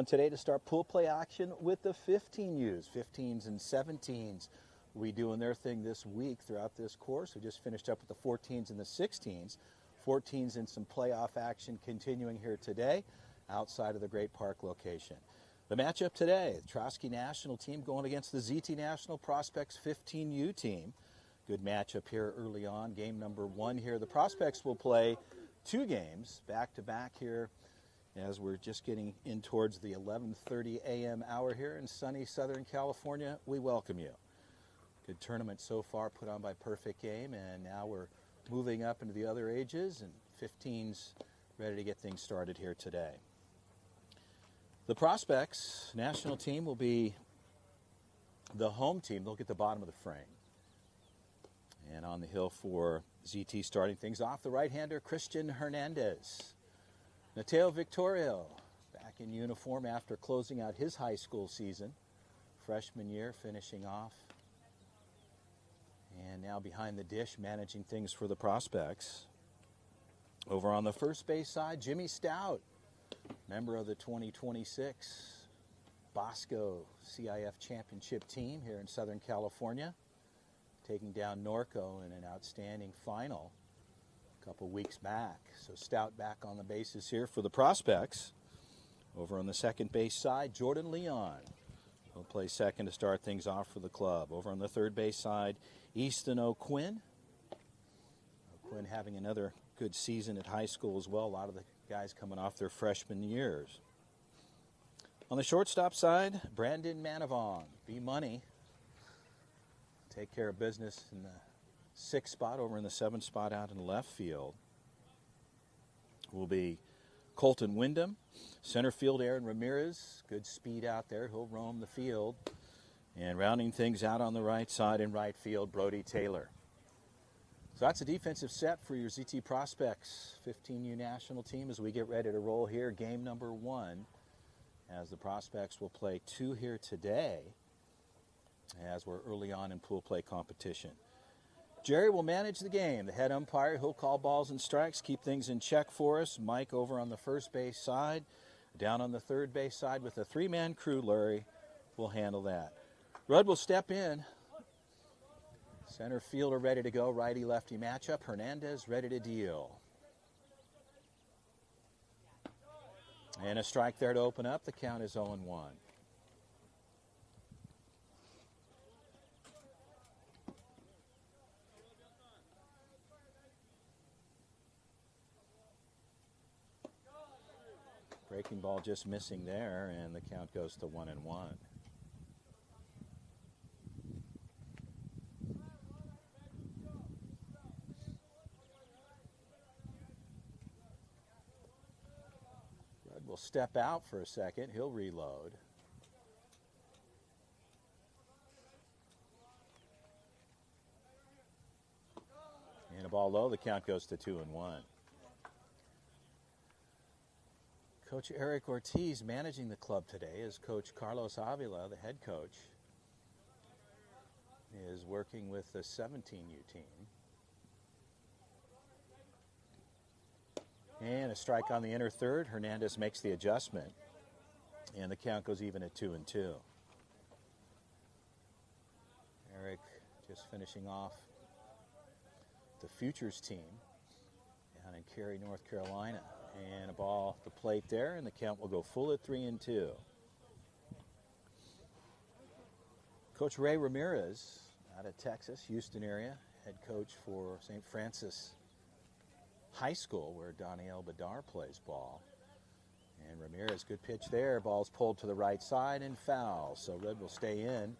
Today to start pool play action with the 15Us, 15s and 17s. Will be doing their thing this week throughout this course. We just finished up with the 14s and the 16s. 14s and some playoff action continuing here today outside of the Great Park location. The matchup today, the Trotsky National team going against the ZT National Prospects 15U team. Good matchup here early on. Game number one here. The Prospects will play two games back-to-back here as we're just getting in towards the 11:30 a.m. hour here in sunny Southern California. We welcome you. Good tournament so far put on by Perfect Game, and now we're moving up into the other ages, and 15's ready to get things started here today. The Prospects national team will be the home team. They'll get the bottom of the frame. And on the hill for ZT starting things off, the right-hander Christian Hernandez. Mateo Victorio, back in uniform after closing out his high school season. Freshman year finishing off. And now behind the dish, managing things for the Prospects. Over on the first base side, Jimmy Stout, member of the 2026 Bosco CIF Championship team here in Southern California, taking down Norco in an outstanding final a couple weeks back. So Stout back on the bases here for the Prospects. Over on the second base side, Jordan Leon will play second to start things off for the club. Over on the third base side, Easton O'Quinn. O'Quinn having another good season at high school as well. A lot of the guys coming off their freshman years. On the shortstop side, Brandon Manavong, B-Money. Take care of business in the 6th spot. Over in the 7th spot out in the left field will be Colton Wyndham. Center field, Aaron Ramirez. Good speed out there. He'll roam the field. And rounding things out on the right side in right field, Brody Taylor. So that's a defensive set for your ZT Prospects 15U national team as we get ready to roll here. Game number one, as the Prospects will play two here today as we're early on in pool play competition. Jerry will manage the game. The head umpire, he'll call balls and strikes, keep things in check for us. Mike over on the first base side. Down on the third base side with a three-man crew, Larry will handle that. Rudd will step in. Center fielder ready to go. Righty-lefty matchup. Hernandez ready to deal. And a strike there to open up. The count is 0-1. Breaking ball just missing there, and the count goes to 1-1. Rudd will step out for a second. He'll reload. And a ball low. The count goes to 2-1. Coach Eric Ortiz managing the club today as Coach Carlos Avila, the head coach, is working with the 17U team. And a strike on the inner third. Hernandez makes the adjustment. And the count goes even at 2-2. Eric just finishing off the Futures team down in Cary, North Carolina. And a ball at the plate there, and the count will go full at 3-2. Coach Ray Ramirez out of Texas, Houston area, head coach for St. Francis High School, where Daniel Badar plays ball. And Ramirez, good pitch there. Ball's pulled to the right side and foul. So Red will stay in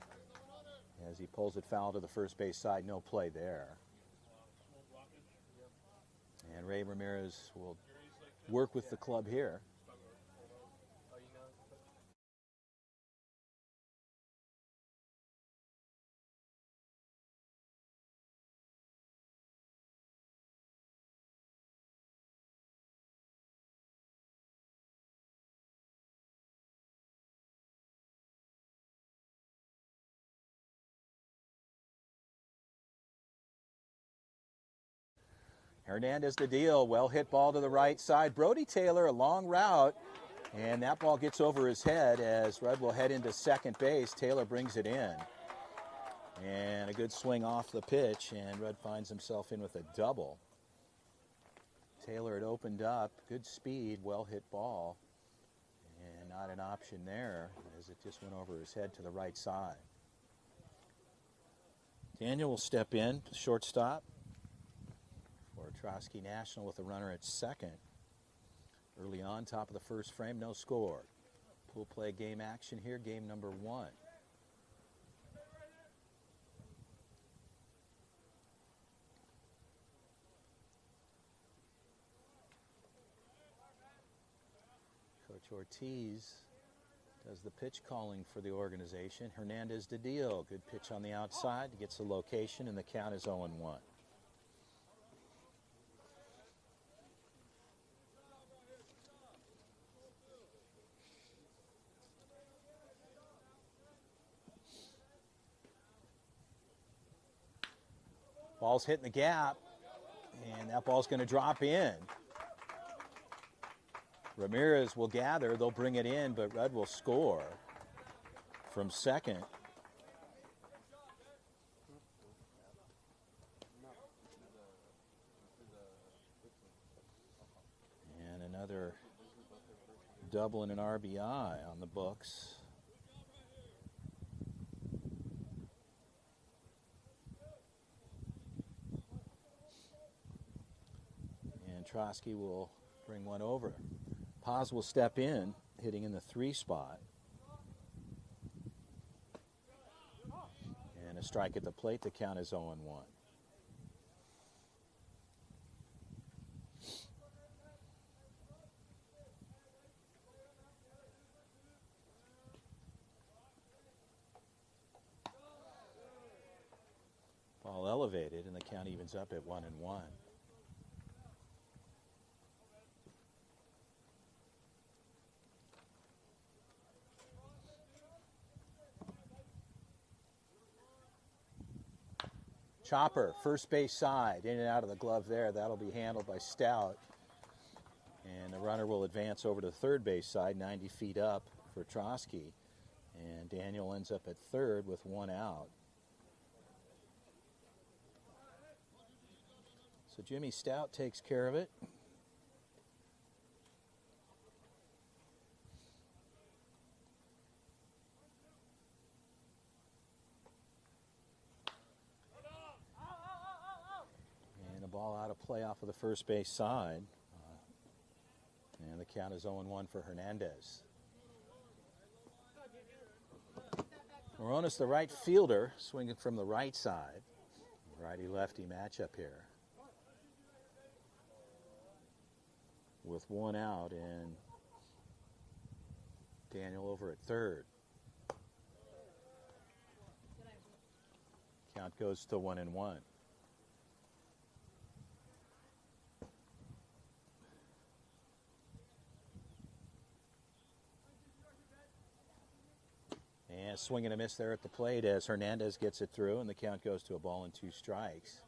as he pulls it foul to the first base side. No play there. And Ray Ramirez will work with the club here. Hernandez the deal. Well hit ball to the right side. Brody Taylor, a long route. And that ball gets over his head as Rudd will head into second base. Taylor brings it in. And a good swing off the pitch, and Rudd finds himself in with a double. Taylor had opened up, good speed, well-hit ball, and not an option there as it just went over his head to the right side. Daniel will step in, shortstop, for Trotsky National with a runner at second. Early on, top of the first frame, no score. Pool play game action here, game number 1. Coach Ortiz does the pitch calling for the organization. Hernandez to deal. Good pitch on the outside. Gets the location, and the count is 0-1. Ball's hitting the gap, and that ball's going to drop in. Ramirez will gather. They'll bring it in, but Rudd will score from second. And another double and an RBI on the books. And Trotsky will bring one over. Paz will step in, hitting in the 3 spot. And a strike at the plate. The count is 0-1. Ball elevated, and the count evens up at 1-1. Chopper, first base side, in and out of the glove there. That'll be handled by Stout. And the runner will advance over to the third base side, 90 feet up for Trotsky. And Daniel ends up at third with 1 out. So Jimmy Stout takes care of it. Ball out of play off of the first base side. And the count is 0-1 for Hernandez. Moronis, the right fielder, swinging from the right side. Righty-lefty matchup here. With 1 out and Daniel over at third. Count goes to 1-1. And swing and a miss there at the plate as Hernandez gets it through, and the count goes to a ball and 2 strikes.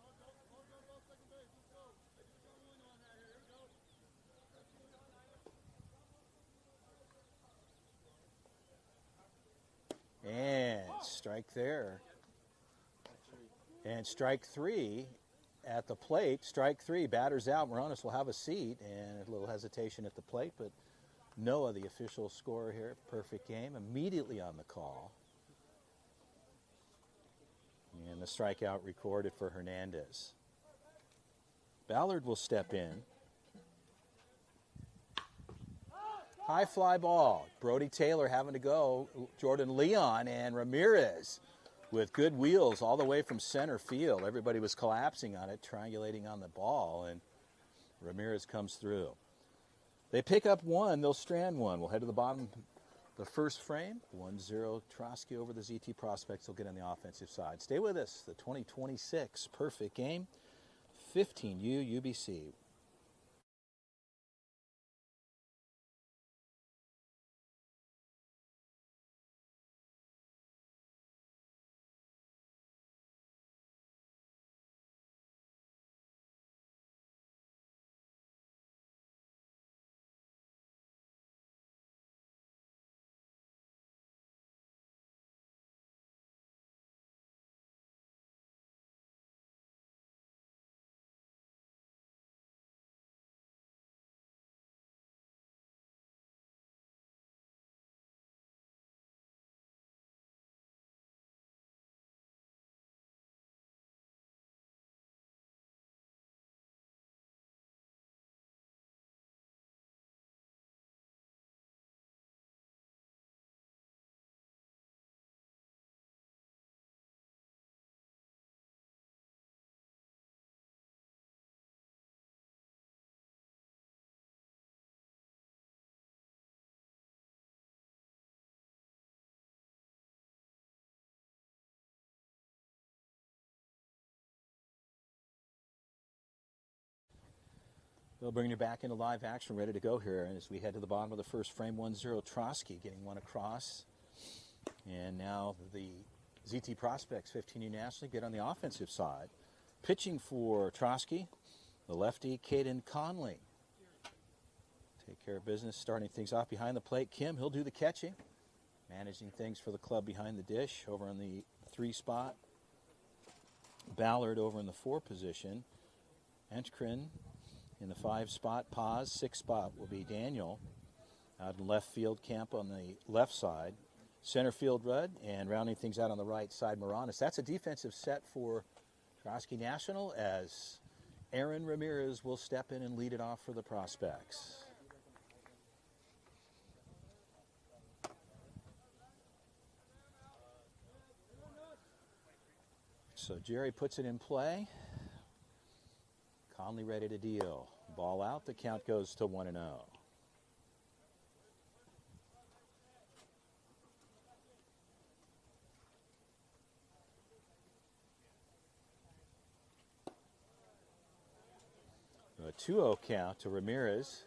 And strike there. And strike 3 at the plate. Strike 3, batters out. Moronis will have a seat, and a little hesitation at the plate, but Noah, the official scorer here, perfect game, immediately on the call. And the strikeout recorded for Hernandez. Ballard will step in. High fly ball. Brody Taylor having to go. Jordan Leon and Ramirez with good wheels all the way from center field. Everybody was collapsing on it, triangulating on the ball, and Ramirez comes through. They pick up 1, they'll strand 1. We'll head to the bottom, the first frame. 1-0 Trotsky over the ZT Prospects. Will get on the offensive side. Stay with us. The 2026 perfect game. 15U UBC. We'll bring you back into live action, ready to go here. And as we head to the bottom of the first frame, 1-0 Trotsky getting one across. And now the ZT Prospects 15U National League get on the offensive side. Pitching for Trotsky, the lefty, Caden Conley. Take care of business, starting things off behind the plate. Kim, he'll do the catching. Managing things for the club behind the dish over in the 3 spot. Ballard over in the 4 position. Entgren in the 5 spot. Paz, 6 spot will be Daniel. Out in left field, Camp on the left side. Center field, Rudd, and rounding things out on the right side, Moranis. That's a defensive set for Trotsky National as Aaron Ramirez will step in and lead it off for the Prospects. So Jerry puts it in play. Conley ready to deal. Ball out. The count goes to 1-0. A 2-0 count to Ramirez.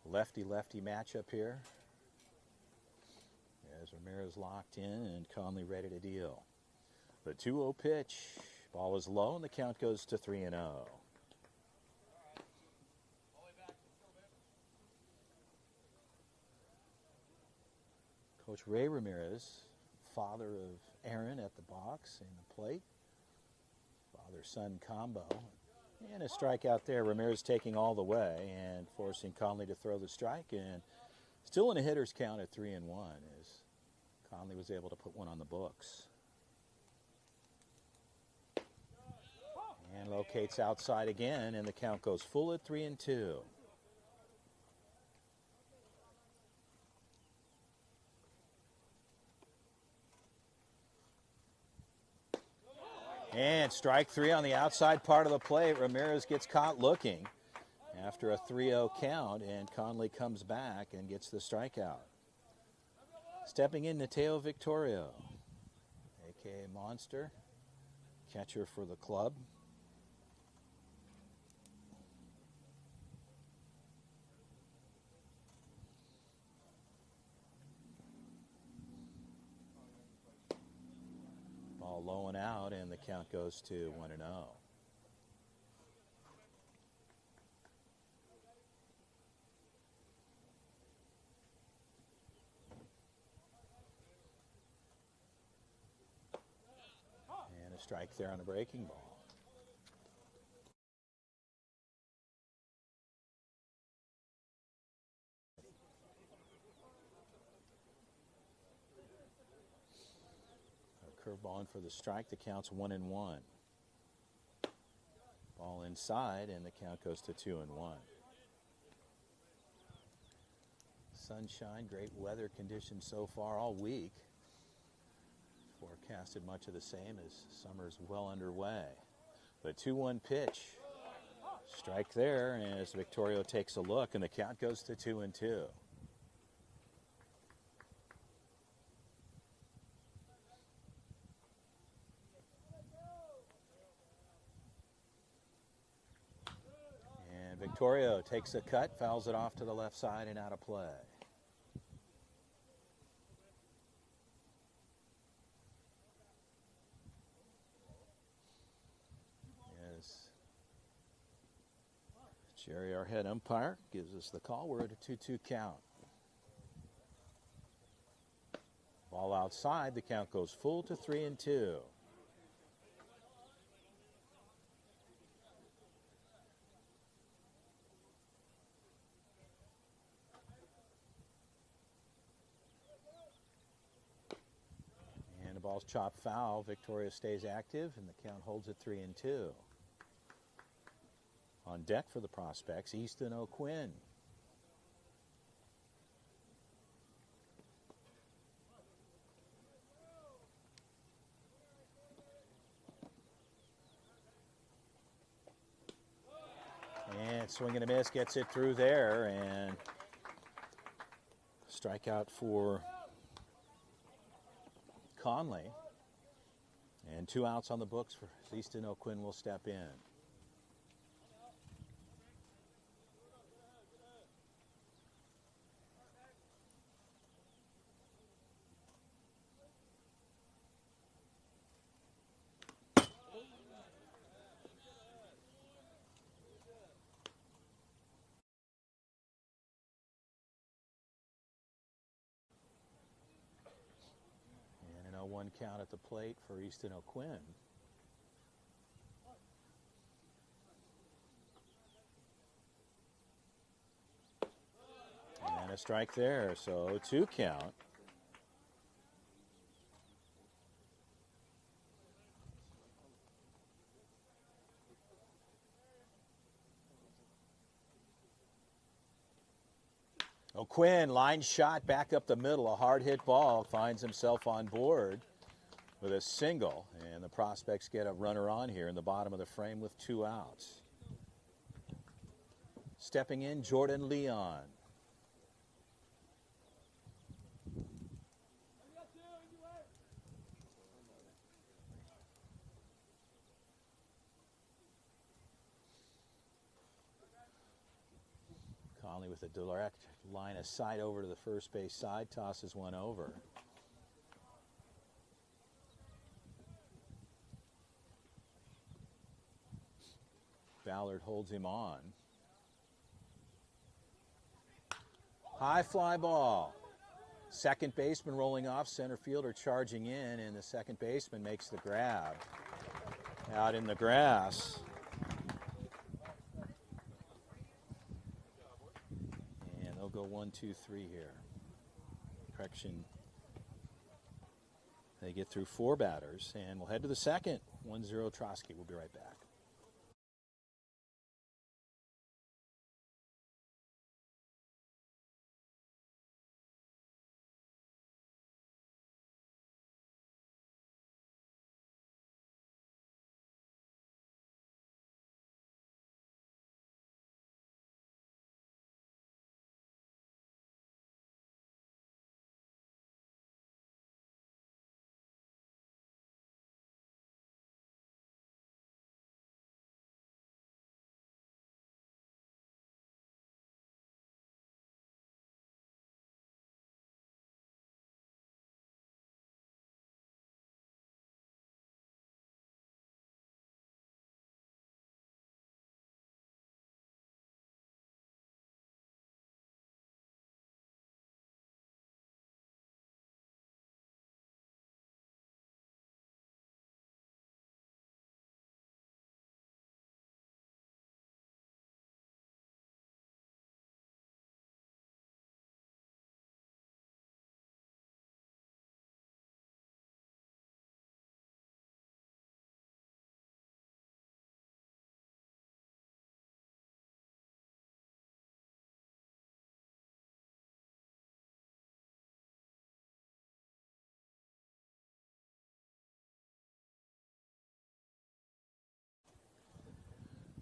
Lefty-lefty matchup here. As Ramirez locked in and Conley ready to deal. The 2-0 pitch. Ball is low and the count goes to 3-0. Coach Ray Ramirez, father of Aaron at the box and the plate. Father-son combo. And a strikeout there. Ramirez taking all the way and forcing Conley to throw the strike. And still in a hitter's count at 3-1 as Conley was able to put one on the books. And locates outside again, and the count goes full at 3-2. And strike 3 on the outside part of the plate. Ramirez gets caught looking after a 3-0 count, and Conley comes back and gets the strikeout. Stepping in, Mateo Victorio, a.k.a. Monster, catcher for the club. Ball low and out, and the count goes to 1-0. And a strike there on the breaking ball. Curveball in for the strike. The count's 1-1. Ball inside, and the count goes to 2-1. Sunshine, great weather conditions so far all week. Forecasted much of the same as summer's well underway. The 2-1 pitch. Strike there as Victorio takes a look, and the count goes to 2-2. Victorio takes a cut, fouls it off to the left side and out of play. Yes. Jerry, our head umpire, gives us the call. We're at a 2-2 count. Ball outside, the count goes full to 3-2. Ball's chopped foul. Victoria stays active, and the count holds at 3-2. On deck for the Prospects, Easton O'Quinn. And swing and a miss, gets it through there, and strikeout for Conley, and 2 outs on the books for Easton O'Quinn will step in. 1 count at the plate for Easton O'Quinn. And a strike there, so 2 count. O'Quinn, line shot back up the middle, a hard hit ball, finds himself on board with a single, and the prospects get a runner on here in the bottom of the frame with 2 outs. Stepping in, Jordan Leon. Conley with a direct line of sight over to the first base side, tosses one over. Ballard holds him on. High fly ball. Second baseman rolling off, center fielder charging in, and the second baseman makes the grab. Out in the grass. And they'll go 1, 2, 3 here. Correction. They get through 4 batters, and we'll head to the second. 1-0 Trotsky. We'll be right back.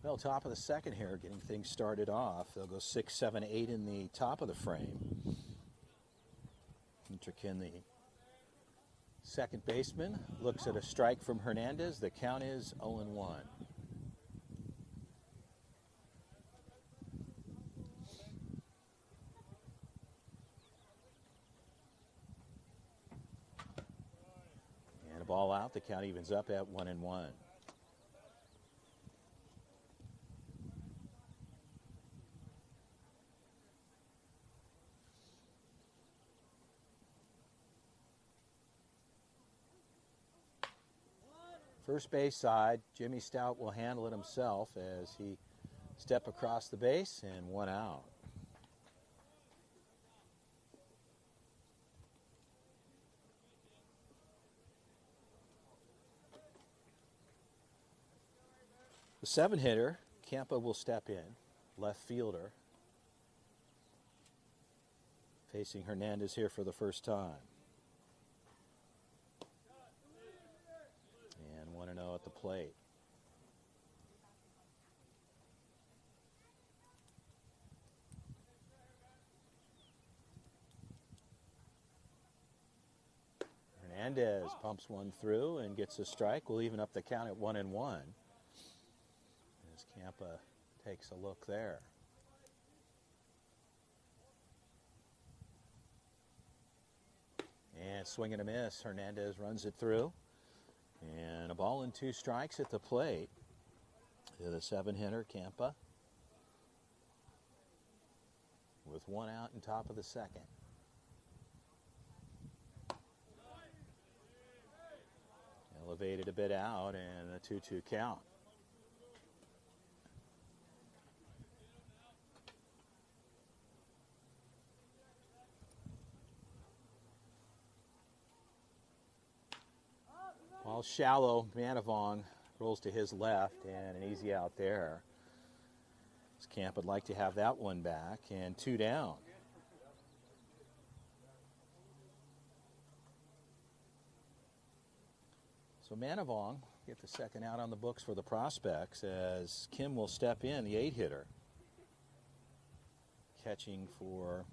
Well, top of the second here, getting things started off. They'll go 6, 7, 8 in the top of the frame. Interkin, the second baseman, looks at a strike from Hernandez. The count is 0-1. And a ball out. The count evens up at 1-1. First base side, Jimmy Stout will handle it himself as he step across the base, and 1 out. The 7-hitter, Campa will step in, left fielder, facing Hernandez here for the first time. 1-0 at the plate. Hernandez pumps one through and gets a strike. We'll even up the count at 1-1. As Campa takes a look there. And swing and a miss. Hernandez runs it through. And a ball and 2 strikes at the plate. To the 7-hitter, Campa. With 1 out in top of the second. elevated a bit out, and a 2-2 count. Ball shallow. Manavong rolls to his left, and an easy out there. Camp would like to have that one back, and 2 down. So Manavong get the second out on the books for the prospects as Kim will step in, the 8-hitter. Catching for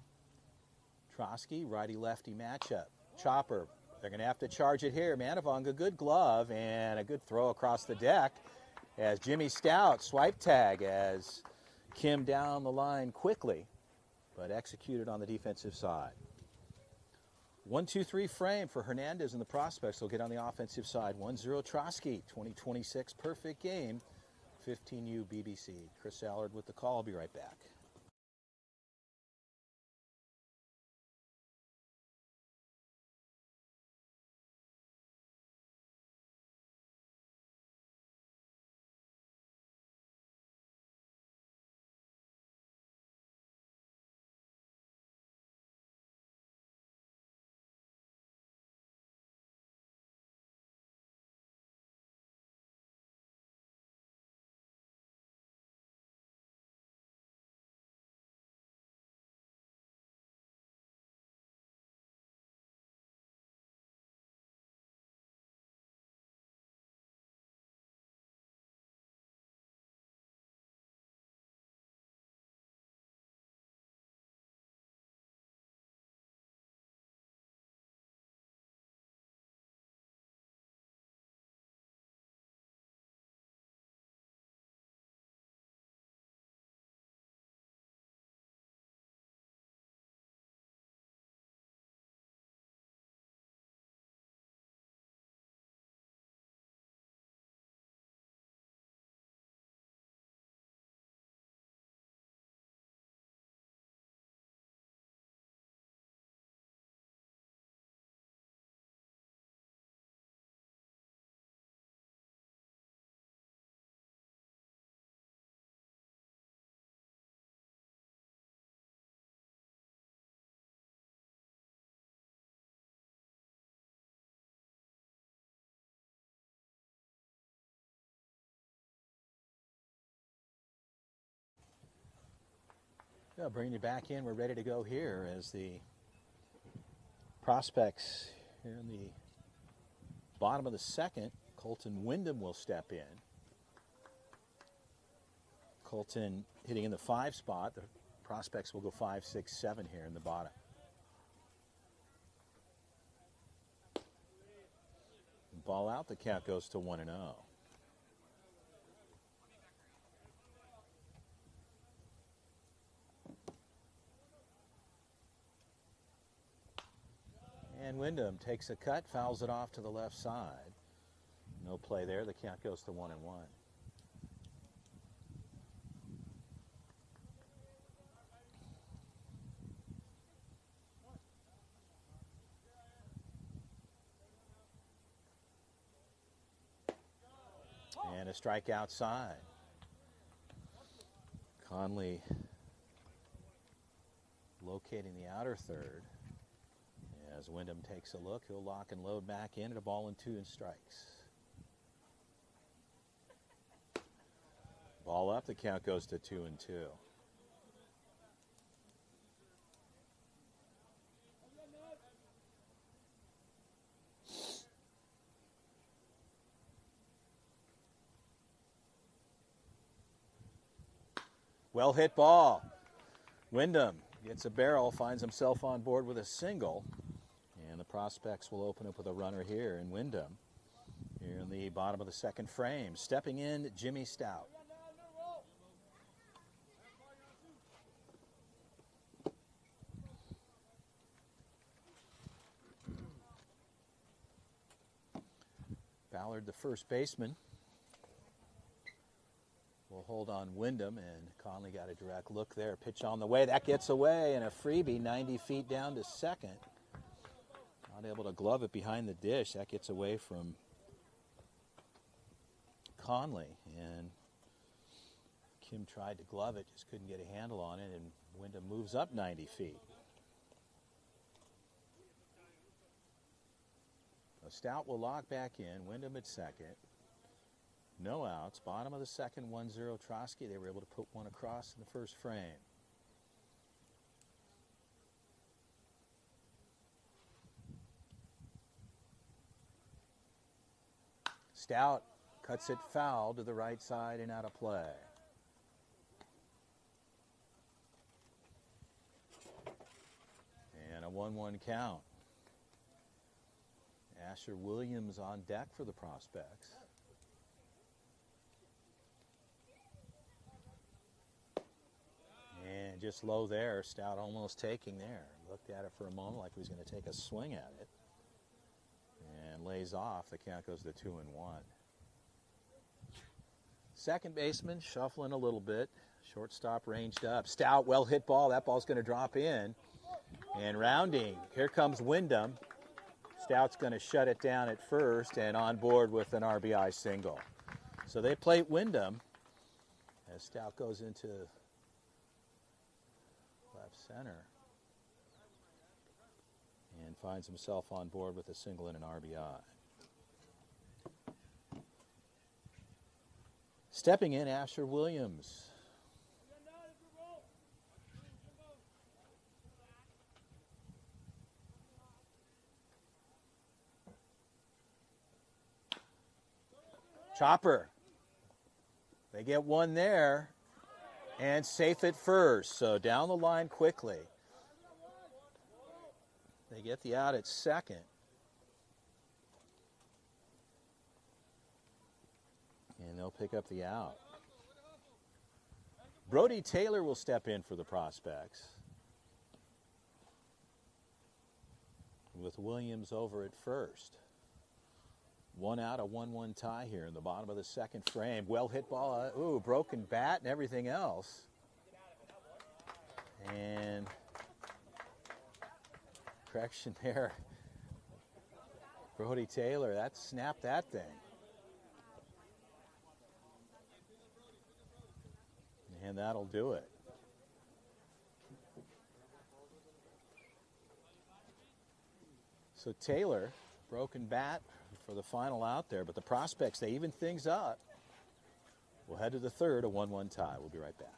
Trotsky, righty-lefty matchup. Chopper, they're going to have to charge it here. Manavong, a good glove and a good throw across the deck as Jimmy Stout swipe tag as Kim down the line quickly, but executed on the defensive side. 1-2-3 frame for Hernandez and the prospects. They'll get on the offensive side. 1-0 Trotsky, 2026 perfect game. 15U BBC. Chris Allard with the call. I'll be right back. Yeah, bringing you back in. We're ready to go here as the prospects here in the bottom of the second. Colton Wyndham will step in. Colton hitting in the 5 spot. The prospects will go 5, 6, 7 here in the bottom. Ball out. The count goes to 1-0. And Wyndham takes a cut, fouls it off to the left side. No play there. The count goes to 1-1. And a strike outside. Conley locating the outer third. As Wyndham takes a look, he'll lock and load back in at a ball and 2 and strikes. Ball up, the count goes to 2-2. Well hit ball. Wyndham gets a barrel, finds himself on board with a single. And the prospects will open up with a runner here in Wyndham. Here in the bottom of the second frame. Stepping in, Jimmy Stout. Ballard, the first baseman, will hold on Wyndham, and Conley got a direct look there. Pitch on the way. That gets away, and a freebie 90 feet down to second. Not able to glove it behind the dish. That gets away from Conley, and Kim tried to glove it, just couldn't get a handle on it, and Wyndham moves up 90 feet. Stout will lock back in. Wyndham at second. No outs. Bottom of the second, 1-0 Trotsky. They were able to put one across in the first frame. Stout cuts it foul to the right side and out of play. And a 1-1 count. Asher Williams on deck for the Prospects. And just low there, Stout almost taking there. Looked at it for a moment like he was going to take a swing at it. And lays off. The count goes to 2-1. Second baseman shuffling a little bit. Shortstop ranged up. Stout, well hit ball. That ball's going to drop in. And rounding. Here comes Wyndham. Stout's going to shut it down at first and on board with an RBI single. So they plate Wyndham as Stout goes into left center and finds himself on board with a single and an RBI. Stepping in, Asher Williams. Chopper. They get one there and safe at first. So down the line quickly. They get the out at second. And they'll pick up the out. Brody Taylor will step in for the Prospects, with Williams over at first. One out, a 1-1 tie here in the bottom of the second frame. Well hit ball, broken bat and everything else. And correction there. Brody Taylor, that snapped that thing. And that'll do it. So Taylor, broken bat for the final out there, but the Prospects, they even things up. We'll head to the third, a 1-1 tie. We'll be right back.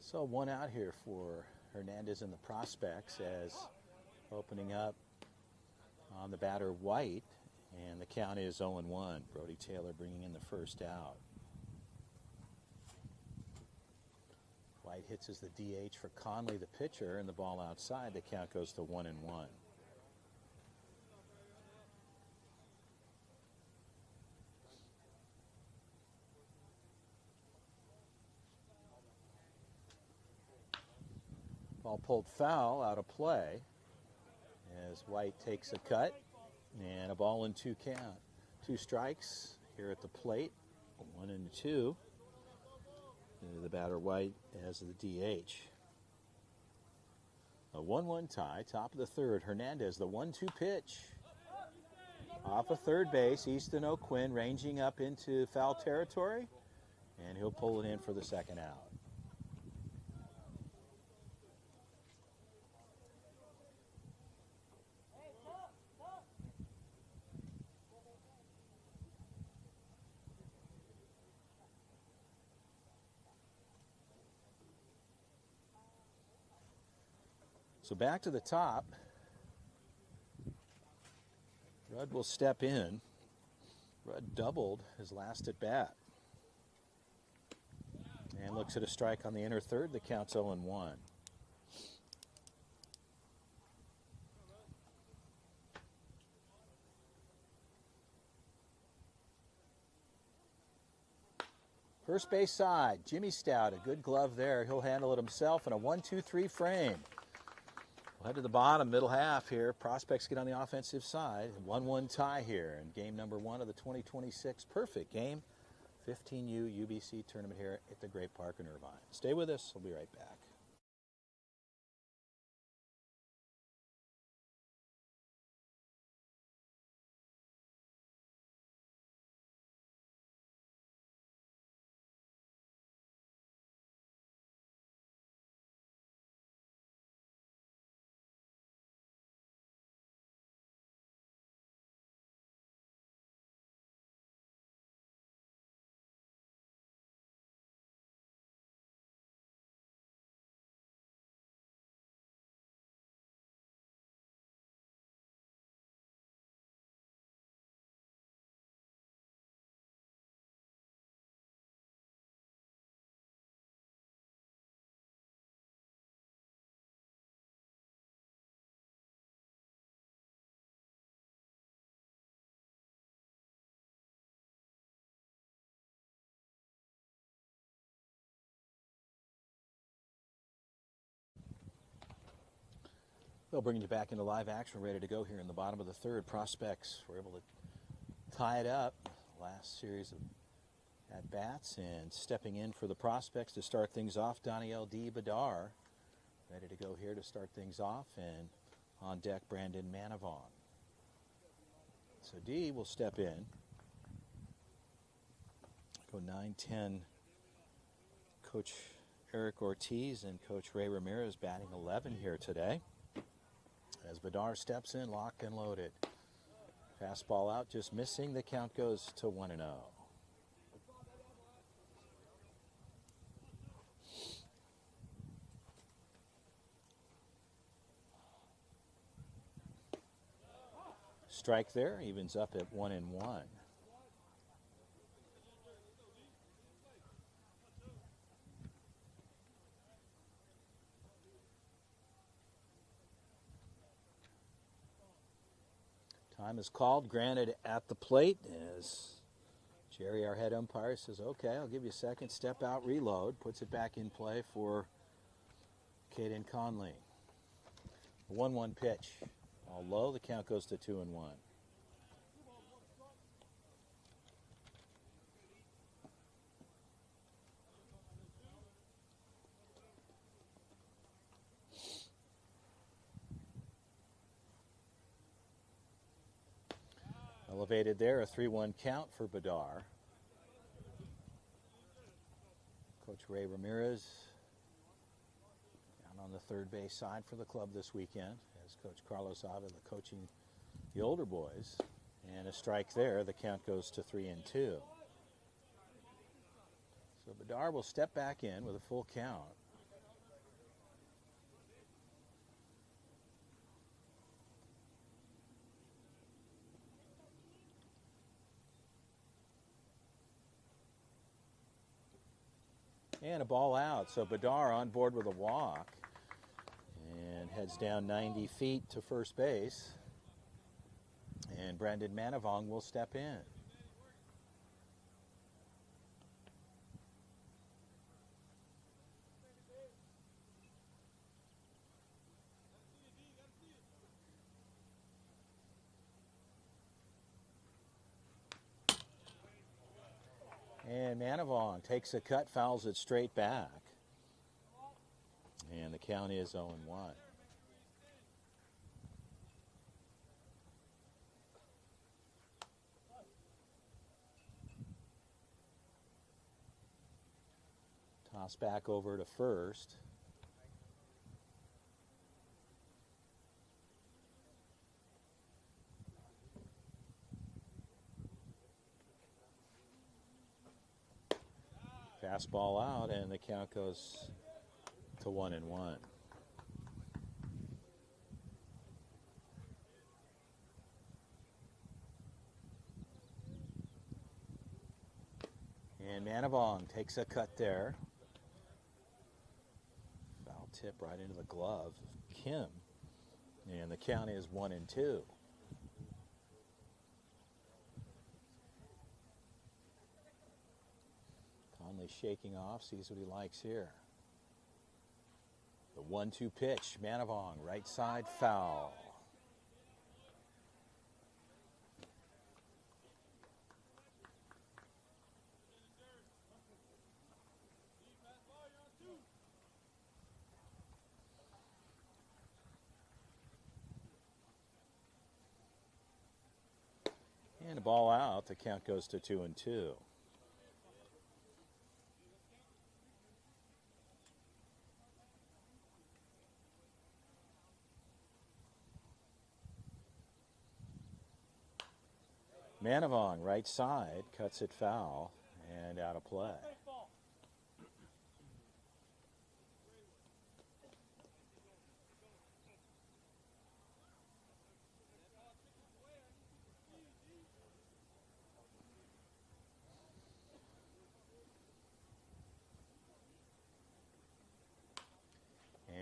So one out here for Hernandez and the prospects as opening up on the batter White, and the count is 0-1. Brody Taylor bringing in the first out. White hits as the DH for Conley, the pitcher, and the ball outside. The count goes to 1-1. Ball pulled foul, out of play, as White takes a cut, and a ball and 2 count. 2 strikes here at the plate, 1-2. The batter White as the DH. A 1-1 tie, top of the third. Hernandez, the 1-2 pitch. Off of third base, Easton O'Quinn ranging up into foul territory, and he'll pull it in for the second out. So back to the top. Rudd will step in. Rudd doubled his last at bat. And looks at a strike on the inner third. The count's 0-1. First base side, Jimmy Stout, a good glove there. He'll handle it himself in a 1-2-3 frame. We'll head to the bottom, middle half here. Prospects get on the offensive side. 1-1 tie here in game number 1 of the 2026 Perfect Game 15U UBC tournament here at the Great Park in Irvine. Stay with us. We'll be right back. They'll bring you back into live action, ready to go here in the bottom of the third. Prospects were able to tie it up last series of at-bats, and stepping in for the Prospects to start things off, Daniel D. Badar, ready to go here to start things off, and on deck, Brandon Manavon. So D will step in. Go 9-10, Coach Eric Ortiz and Coach Ray Ramirez batting 11 here today. As Badar steps in, locked and loaded. Fastball out, just missing. The count goes to 1-0. Strike there, evens up at 1-1. Time is called, granted at the plate, as Jerry, our head umpire, says, okay, I'll give you a second, step out, reload, puts it back in play for Caden Conley. 1-1 pitch. All low, the count goes to 2-1. Elevated there, a 3-1 count for Badar. Coach Ray Ramirez down on the third base side for the club this weekend, as Coach Carlos Avila coaching the older boys. And a strike there, the count goes to 3-2. So Badar will step back in with a full count. And a ball out. So Bedard on board with a walk and heads down 90 feet to first base. And Brendan Manavong will step in. And Manavong takes a cut, fouls it straight back. And the count is 0-1. Toss back over to first. Fastball out, and the count goes to 1-1. And Manavong takes a cut there. Foul tip right into the glove of Kim. And the count is 1-2. Conley shaking off, sees what he likes here. The 1-2 pitch, Manavong, right side, foul. And a ball out, the count goes to 2-2. Manavong, right side, cuts it foul and out of play.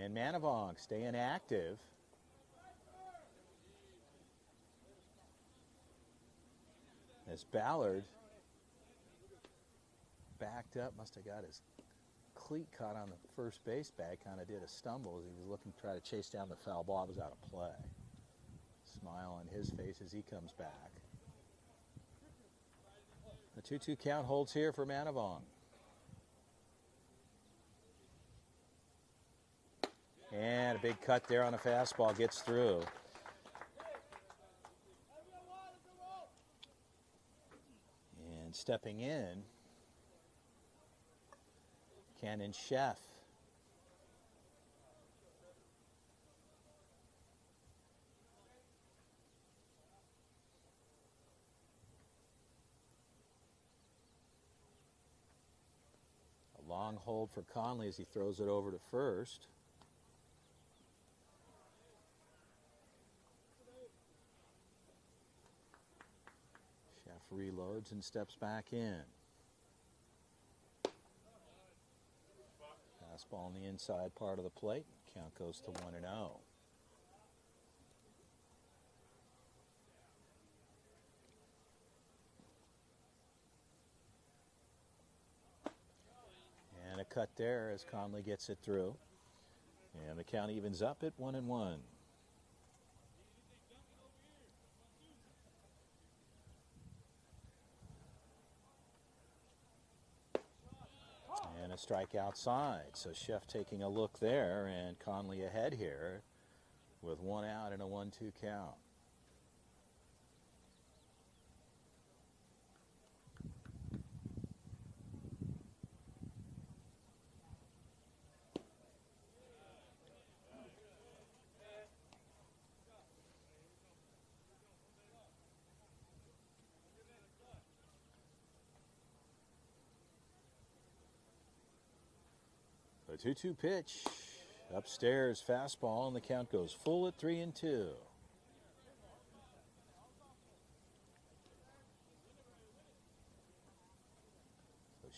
And Manavong staying active. As Ballard backed up, must have got his cleat caught on the first base bag, kind of did a stumble as he was looking to try to chase down the foul ball. It was out of play. Smile on his face as he comes back. The 2-2 count holds here for Manavong. And a big cut there on a fastball, gets through. And stepping in, Cannon Chef. A long hold for Conley as he throws it over to first. Reloads and steps back in. Fastball on the inside part of the plate. Count goes to 1-0. And a cut there as Conley gets it through. And the count evens up at 1-1. And a strike outside. So Chef taking a look there, and Conley ahead here with one out and a 1-2 count. A 2-2 pitch, upstairs fastball, and the count goes full at 3-2. So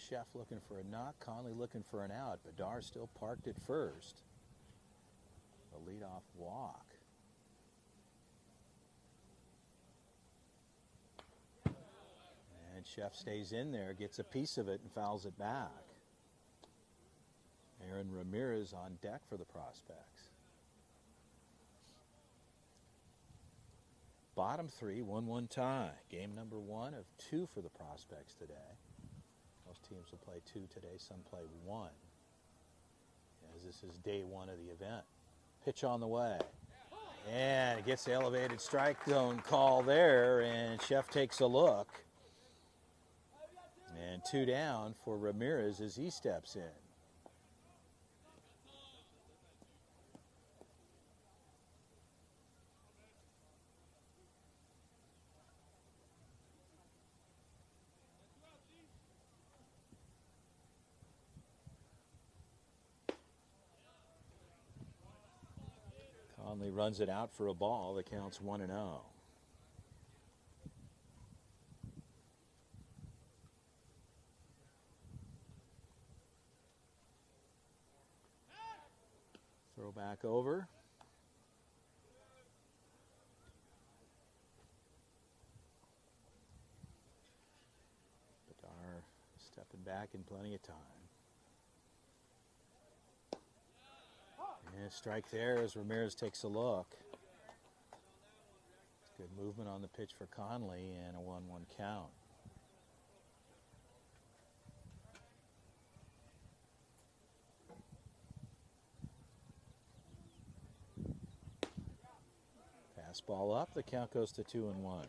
Chef looking for a knock, Conley looking for an out. Bedard still parked at first. A leadoff walk. And Chef stays in there, gets a piece of it, and fouls it back. Aaron Ramirez on deck for the Prospects. Bottom three, 1-1 tie. Game number 1 of 2 for the Prospects today. Most teams will play 2 today, some play 1. As this is day 1 of the event. Pitch on the way. And it gets the elevated strike zone call there, and Chef takes a look. And 2 down for Ramirez as he steps in. Conley runs it out for a ball that counts 1-0. Throw back over. Bedard stepping back in plenty of time. And a strike there as Ramirez takes a look. Good movement on the pitch for Conley and a 1-1 count. Fastball up, the count goes to 2-1.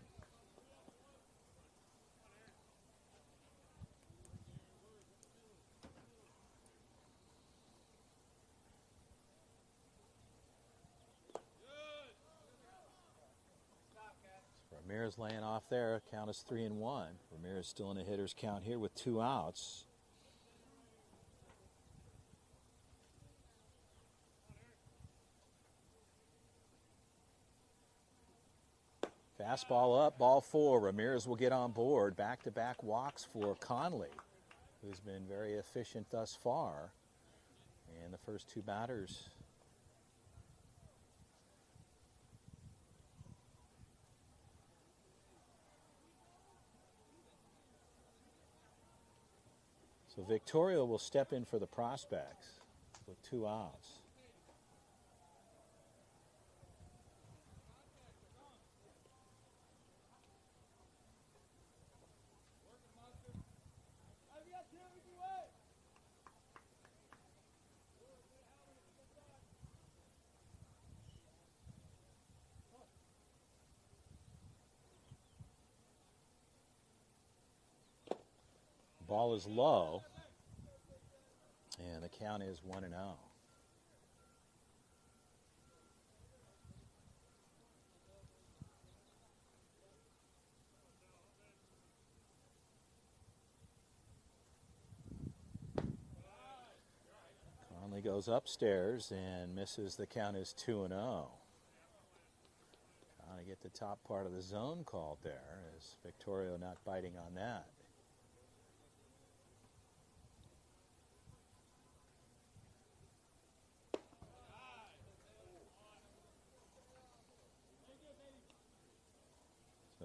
Ramirez laying off there. Count is 3-1. Ramirez still in a hitter's count here with 2 outs. Fastball up, ball 4. Ramirez will get on board. Back-to-back walks for Conley, who's been very efficient thus far. And the first 2 batters So Victoria will step in for the Prospects with 2 outs. Ball is low, and the count is 1-0. Conley goes upstairs and misses. The count is 2-0. Trying to get the top part of the zone called there, as Victoria not biting on that.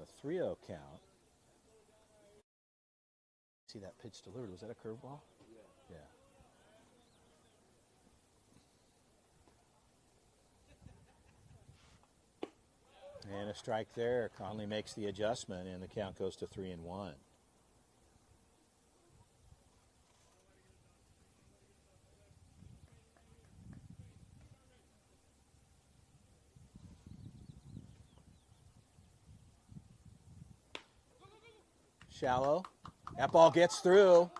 A 3-0 count. See that pitch delivered? Was that a curveball? Yeah. And a strike there. Conley makes the adjustment, and the count goes to 3-1. Shallow. That ball gets through,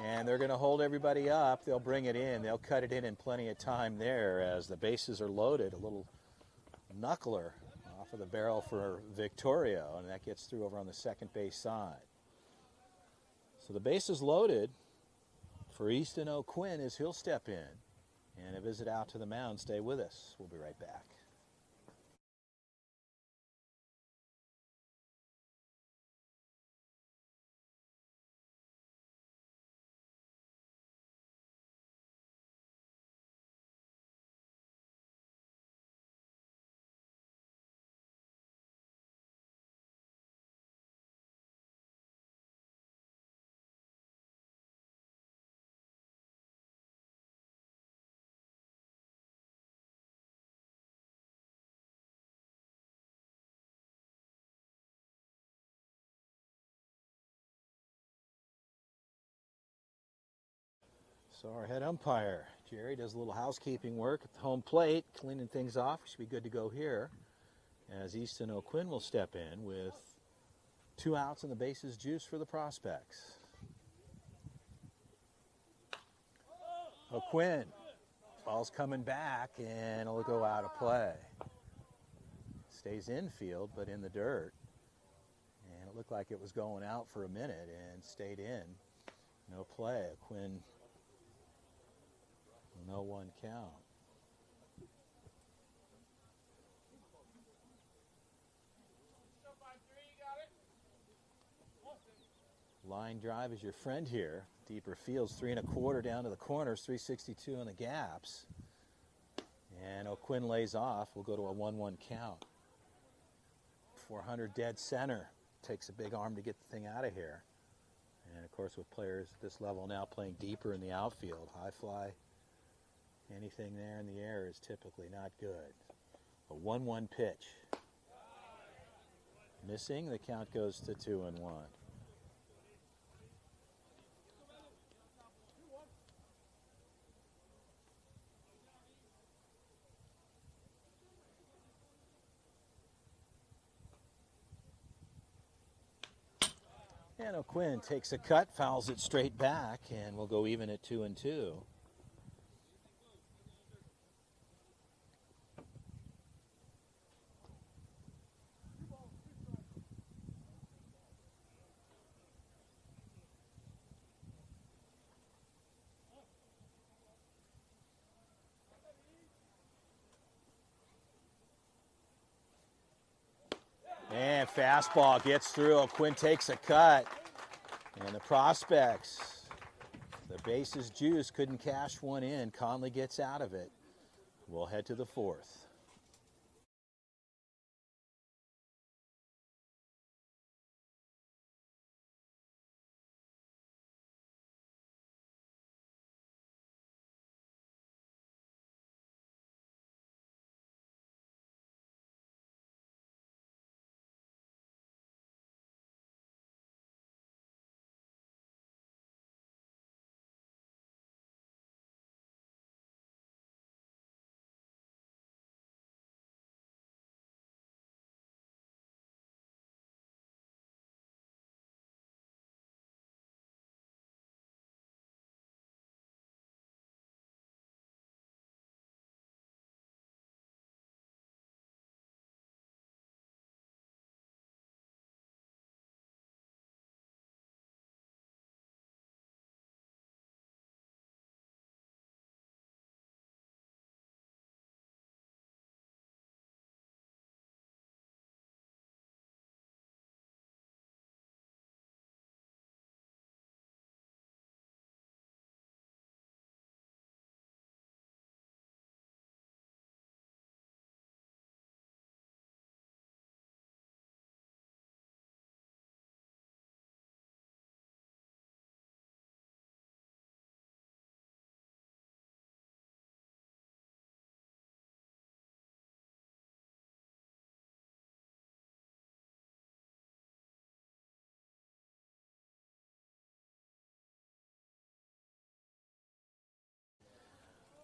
and they're going to hold everybody up. They'll bring it in. They'll cut it in plenty of time there as the bases are loaded. A little knuckler off of the barrel for Victoria, and that gets through over on the second base side. So the base is loaded for Easton O'Quinn as he'll step in. And a visit out to the mound. Stay with us. We'll be right back. So our head umpire, Jerry, does a little housekeeping work at the home plate, cleaning things off. Should be good to go here. As Easton O'Quinn will step in with 2 outs and the bases juice for the prospects. O'Quinn, ball's coming back and it'll go out of play. Stays infield, but in the dirt. And it looked like it was going out for a minute and stayed in. No play. O'Quinn, 0-1 count. Line drive is your friend here. Deeper fields, 3 1/4 down to the corners, 362 on the gaps. And O'Quinn lays off. We'll go to a 1-1 count. 400 dead center. Takes a big arm to get the thing out of here. And of course, with players at this level now playing deeper in the outfield, high fly, anything there in the air is typically not good. A 1-1 pitch. Missing, the count goes to 2-1. And O'Quinn takes a cut, fouls it straight back, and we'll go even at 2-2. And fastball gets through. O'Quinn takes a cut. And the prospects, the bases juice, couldn't cash one in. Conley gets out of it. We'll head to the 4th.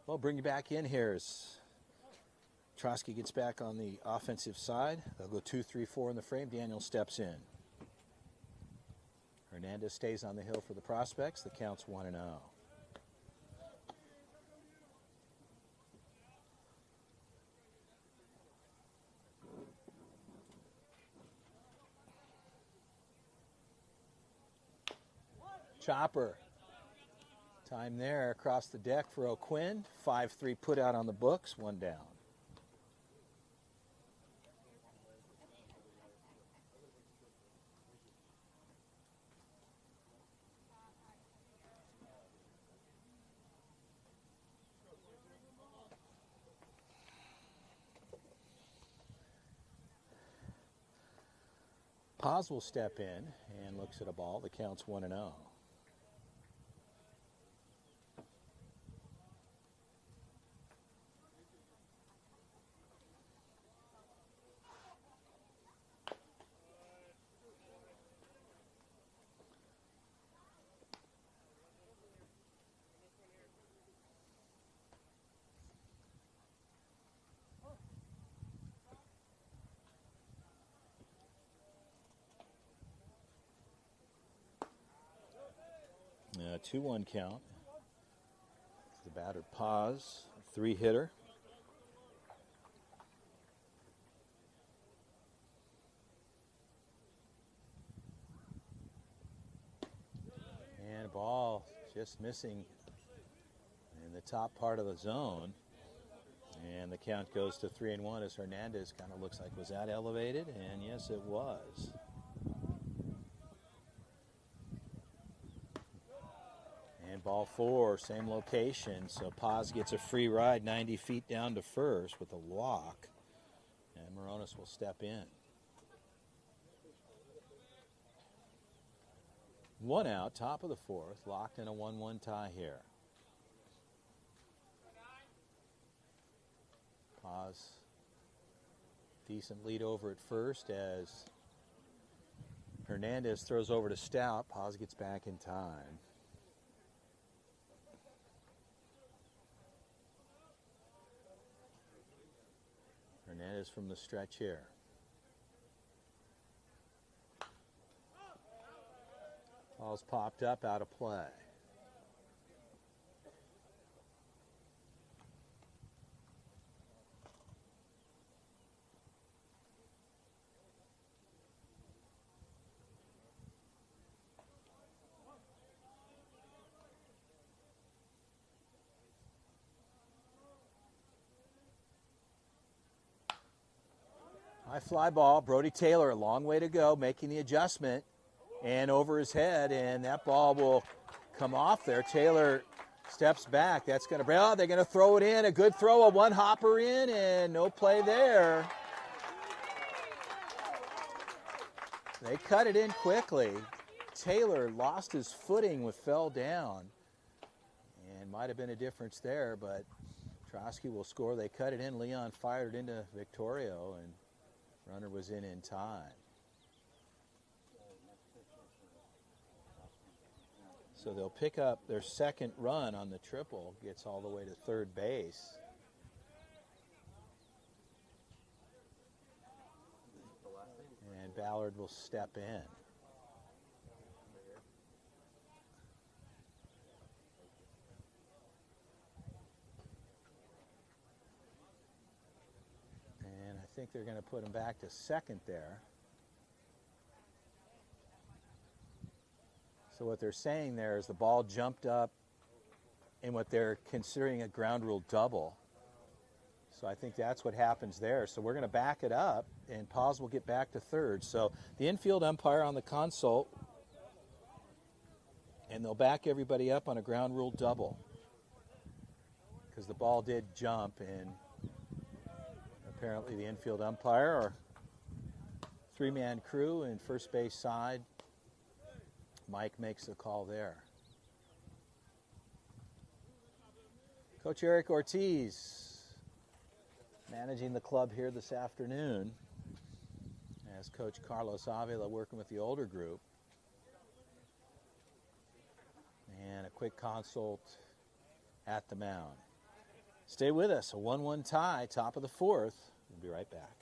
Well, bring you back in here as Trotsky gets back on the offensive side. They'll go 2-3-4 in the frame. Daniel steps in. Hernandez stays on the hill for the prospects. The count's 1-0. Chopper. Time there across the deck for O'Quinn. 5-3 put out on the books, 1 down. Paz will step in and looks at a ball. The count's 1-0. 2-1 count. The batter pause, 3-hitter. And a ball just missing in the top part of the zone. And the count goes to 3-1 as Hernandez kind of looks like, was that elevated? And yes, it was. And ball 4, same location. So Paz gets a free ride 90 feet down to first with a walk. And Moronis will step in. 1 out, top of the 4th, locked in a 1-1 tie here. Paz, decent lead over at first as Hernandez throws over to Stout. Paz gets back in time. Hernandez from the stretch here. Ball's popped up, out of play. High fly ball. Brody Taylor, a long way to go, making the adjustment. And over his head, and that ball will come off there. Taylor steps back. That's going to bring, oh, they're going to throw it in. A good throw, a one-hopper in, and no play there. They cut it in quickly. Taylor lost his footing, fell down, and might have been a difference there, but Trotsky will score. They cut it in. Leon fired into Victorio, and runner was in time. So they'll pick up their second run on the triple, gets all the way to third base. And Ballard will step in. And I think they're going to put him back to second there. So what they're saying there is the ball jumped up in what they're considering a ground rule double. So I think that's what happens there. So we're going to back it up, and Paz will get back to third. So the infield umpire on the console, and they'll back everybody up on a ground rule double because the ball did jump, and apparently the infield umpire or three-man crew and first base side, Mike makes the call there. Coach Eric Ortiz managing the club here this afternoon as Coach Carlos Avila working with the older group. And a quick consult at the mound. Stay with us, a 1-1 tie, top of the 4th. We'll be right back.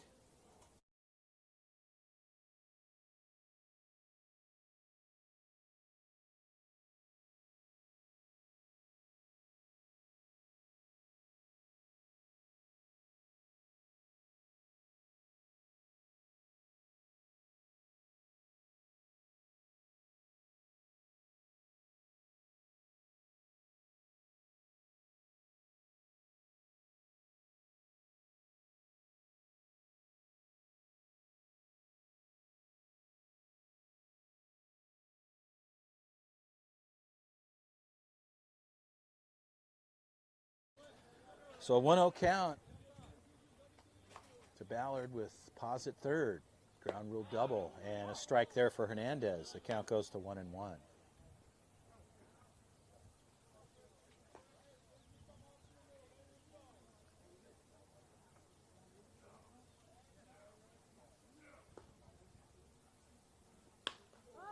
So a 1-0 count to Ballard with Paz at third. Ground rule double and a strike there for Hernandez. The count goes to 1-1.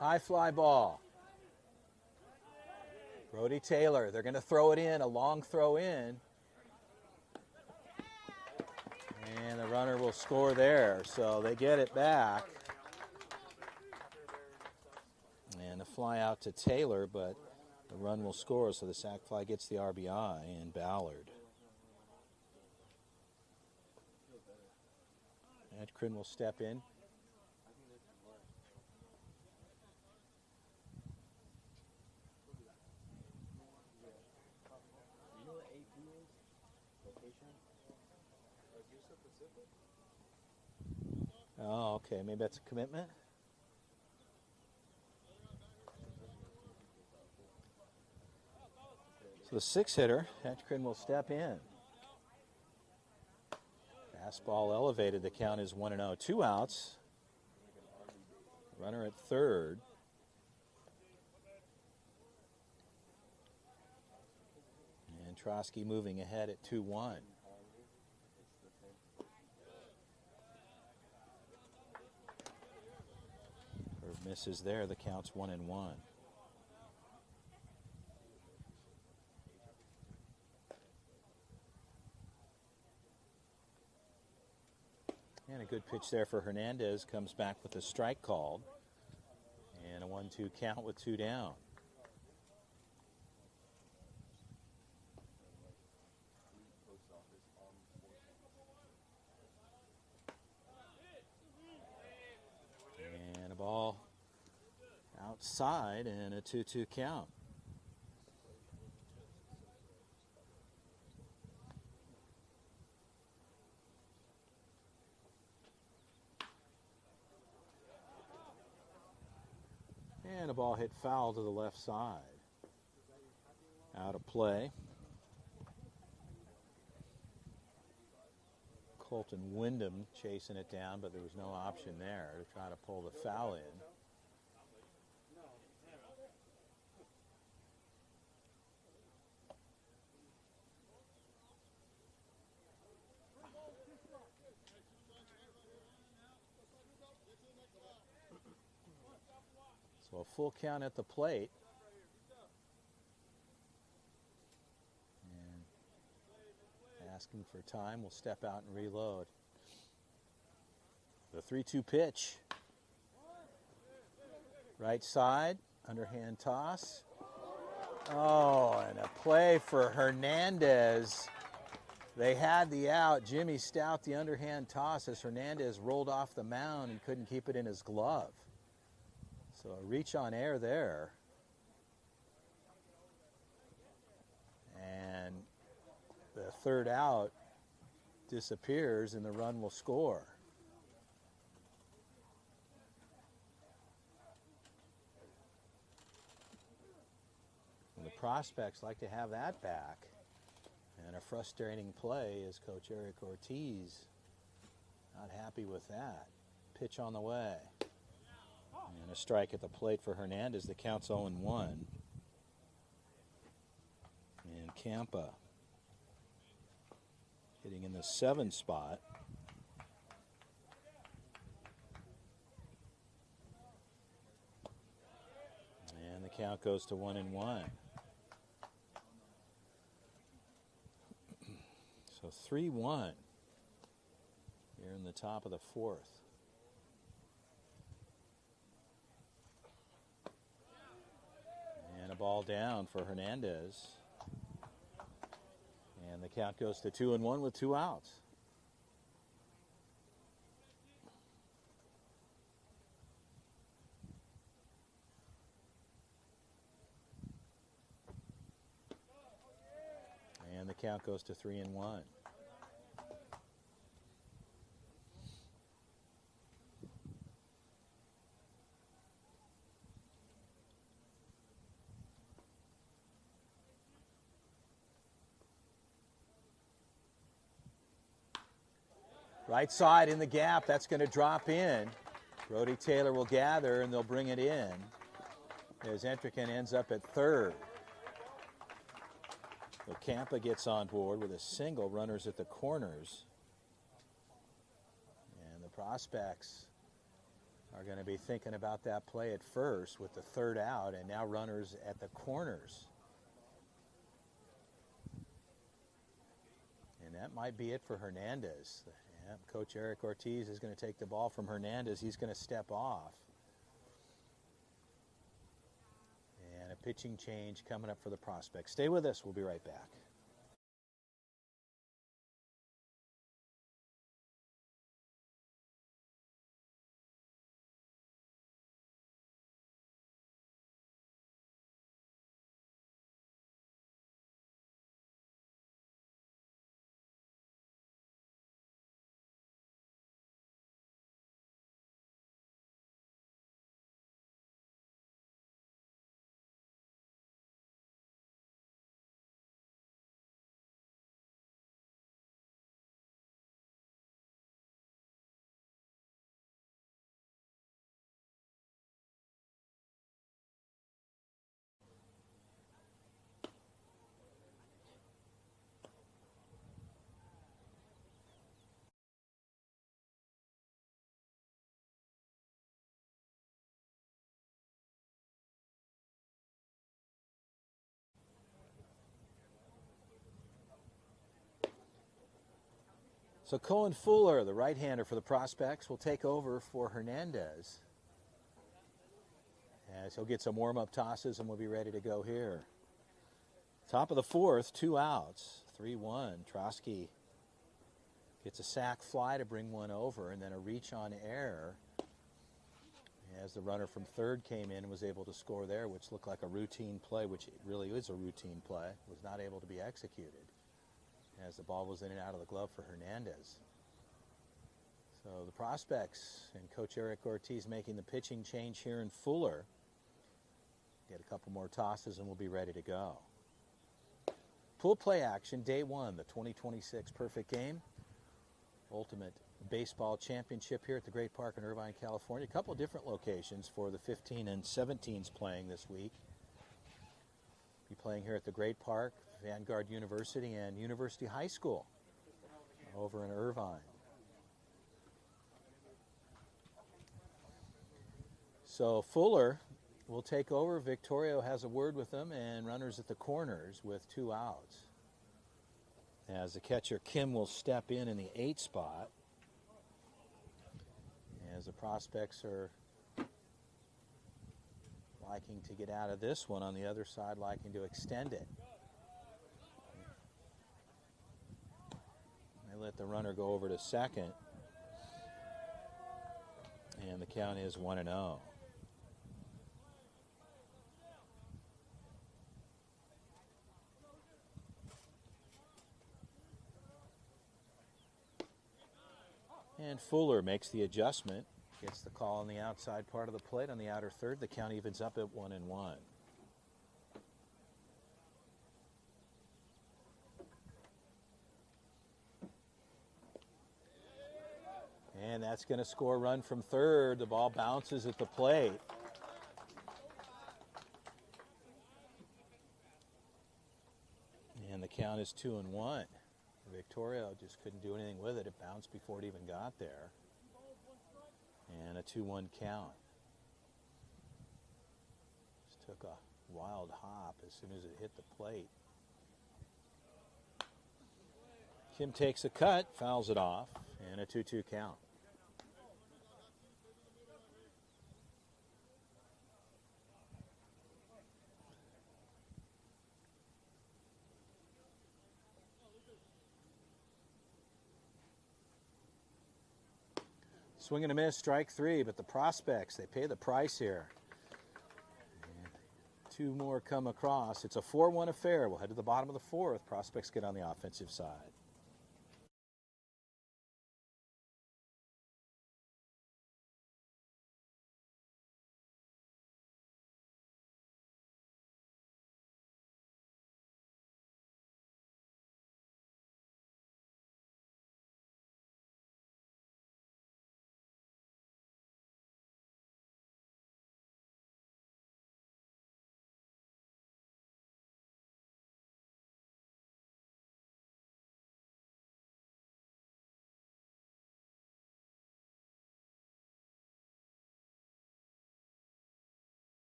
High fly ball. Brody Taylor, they're going to throw it in, a long throw in. And the runner will score there, so they get it back. And a fly out to Taylor, but The run will score, so the sac fly gets the RBI, and Ballard. Edgren will step in. Oh, okay, maybe that's a commitment. So the 6-hitter, Edgren will step in. Fastball elevated. The count is 1-0. 2 outs. Runner at third. And Trotsky moving ahead at 2-1. Curve misses there. The count's 1-1. And a good pitch there for Hernandez. Comes back with a strike called. And a 1-2 count with 2 down. And a ball outside and a 2-2 count. And a ball hit foul to the left side. Out of play. Colton Wyndham chasing it down, but there was no option there to try to pull the foul in. So a full count at the plate. And asking for time, we'll step out and reload. The 3-2 pitch. Right side, underhand toss. Oh, and a play for Hernandez. They had the out. Jimmy Stout, the underhand toss as Hernandez rolled off the mound and couldn't keep it in his glove. So a reach on air there. And the third out disappears and the run will score. And the prospects like to have that back. And a frustrating play is Coach Eric Ortiz not happy with that. Pitch on the way. And a strike at the plate for Hernandez. The count's 0-1. And Campa hitting in the 7 spot. And the count goes to 1-1. So 3-1 here in the top of the 4th. And a ball down for Hernandez. And the count goes to 2-1 with 2 outs. And the count goes to 3-1. Right side in the gap, that's going to drop in. Brody Taylor will gather and they'll bring it in as Entrican ends up at third. So Campa gets on board with a single, runners at the corners. And the prospects are going to be thinking about that play at first with the third out and now runners at the corners. And that might be it for Hernandez. Yeah, Coach Eric Ortiz is going to take the ball from Hernandez. He's going to step off. And a pitching change coming up for the prospects. Stay with us. We'll be right back. So Cohen Fuller, the right-hander for the prospects, will take over for Hernandez, as he'll get some warm-up tosses and we'll be ready to go here. Top of the fourth, 2 outs, 3-1. Trotsky gets a sac fly to bring one over, and then a reach on air as the runner from third came in and was able to score there, which looked like a routine play, which it really is a routine play, was not able to be executed as the ball was in and out of the glove for Hernandez. So the prospects and Coach Eric Ortiz making the pitching change here in Fuller. Get a couple more tosses and we'll be ready to go. Pool play action, day one, the 2026 Perfect Game Ultimate Baseball Championship here at the Great Park in Irvine, California. A couple different locations for the 15 and 17s playing this week. Be playing here at the Great Park, Vanguard University, and University High School over in Irvine. So Fuller will take over. Victorio has a word with them, and runners at the corners with 2 outs. As the catcher Kim will step in the 8 spot, as the prospects are liking to get out of this one. On the other side, liking to extend it. They let the runner go over to second, and the count is 1-0. And Fuller makes the adjustment, gets the call on the outside part of the plate on the outer third. The count evens up at 1-1. And that's going to score a run from third. The ball bounces at the plate. And the count is 2-1. Victoria just couldn't do anything with it. It bounced before it even got there. And a 2-1 count. Just took a wild hop as soon as it hit the plate. Kim takes a cut, fouls it off, and a 2-2 count. Swing and a miss, strike 3, but the prospects, they pay the price here. And 2 more come across. It's a 4-1 affair. We'll head to the bottom of the 4th. Prospects get on the offensive side.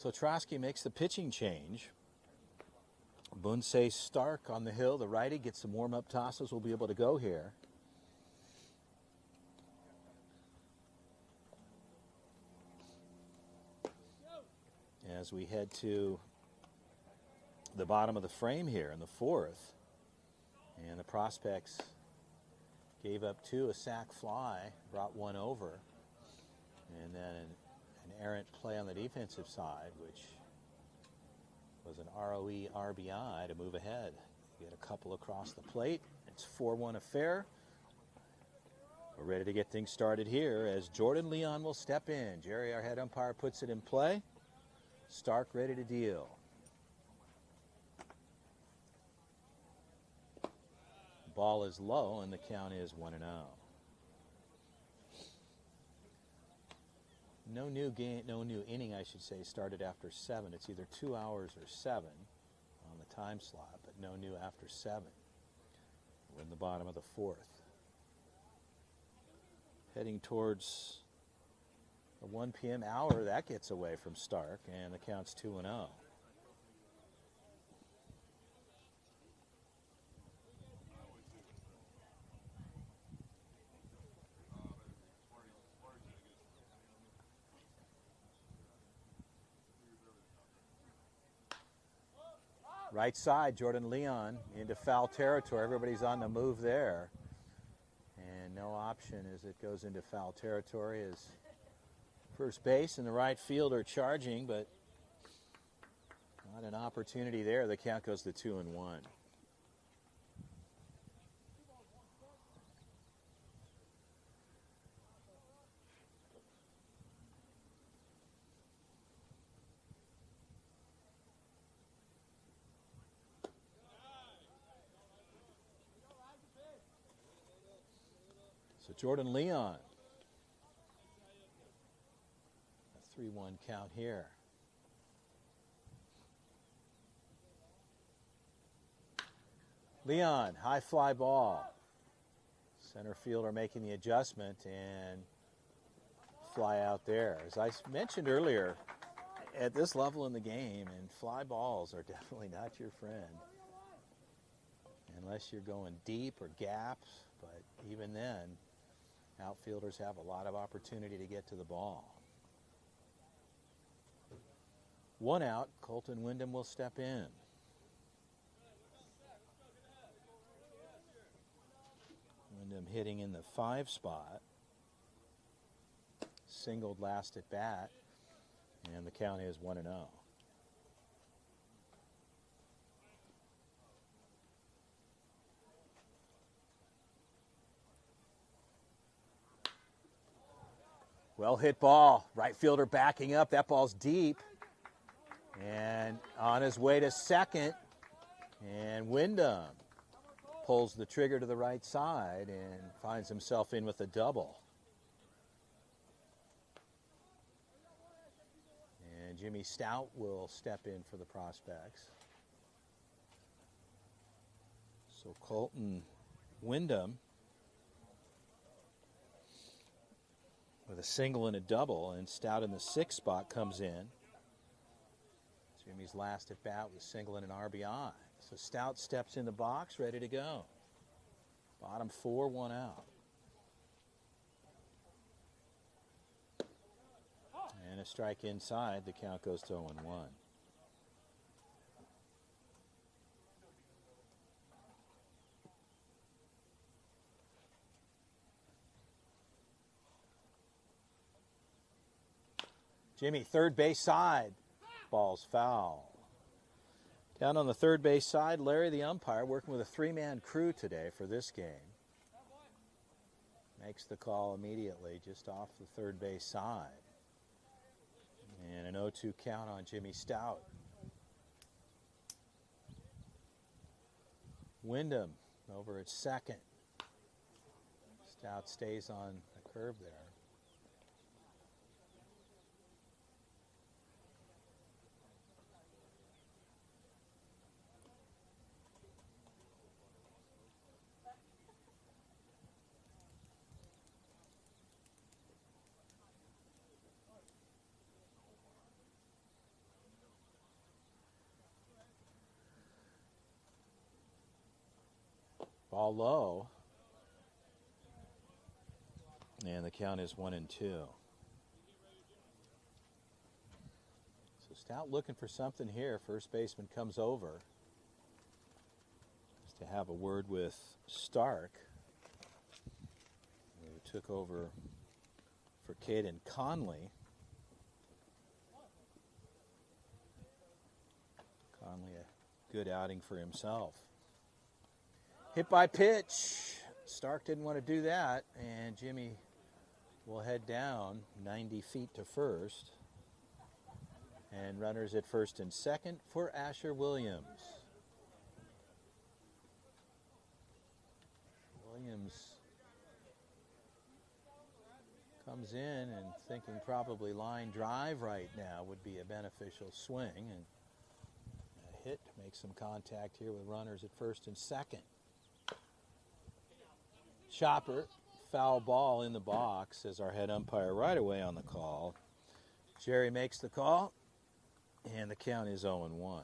So Trotsky makes the pitching change. Bunsei Stark on the hill, the righty, gets some warm-up tosses. We'll be able to go here. As we head to the bottom of the frame here in the fourth. And the prospects gave up two, a sac fly, brought one over. And then an errant play on the defensive side, which was an ROE RBI to move ahead. Get a couple across the plate. It's 4-1 affair. We're ready to get things started here as Jordan Leon will step in. Jerry, our head umpire, puts it in play. Stark ready to deal. Ball is low and the count is 1-0. No new game, no new inning, I should say, started after 7. It's either 2 hours or 7 on the time slot, but no new after 7. We're in the bottom of the fourth. Heading towards the 1 p.m. hour, that gets away from Stark, and the count's 2-0. Right side, Jordan Leon into foul territory. Everybody's on the move there. And no option as it goes into foul territory as first base and the right fielder charging, but not an opportunity there. The count goes to 2-1. So Jordan Leon, a 3-1 count here. Leon, high fly ball. Center fielder making the adjustment and fly out there. As I mentioned earlier, at this level in the game, and fly balls are definitely not your friend. Unless you're going deep or gaps, but even then, outfielders have a lot of opportunity to get to the ball. 1 out, Colton Wyndham will step in. Wyndham hitting in the 5 spot. Singled last at bat, and the count is 1-0. Well hit ball. Right fielder backing up. That ball's deep. And on his way to second. And Wyndham pulls the trigger to the right side and finds himself in with a double. And Jimmy Stout will step in for the prospects. So Colton Wyndham with a single and a double, and Stout in the 6th spot comes in. Jimmy's last at bat was single and an RBI. So Stout steps in the box, ready to go. Bottom 4, 1 out. And a strike inside, the count goes to 0-1. Jimmy, third base side. Ball's foul. Down on the third base side, Larry, the umpire, working with a 3-man crew today for this game. Makes the call immediately just off the third base side. And an 0-2 count on Jimmy Stout. Wyndham over at second. Stout stays on the curve there. Ball low. And the count is 1-2. So Stout looking for something here. First baseman comes over just to have a word with Stark, who took over for Caden Conley. Conley, a good outing for himself. Hit by pitch. Stark didn't want to do that, and Jimmy will head down 90 feet to first. And runners at first and second for Asher Williams. Williams comes in and thinking probably line drive right now would be a beneficial swing. And a hit to make some contact here with runners at first and second. Chopper, foul ball in the box, says our head umpire right away on the call. Jerry makes the call, and the count is 0-1.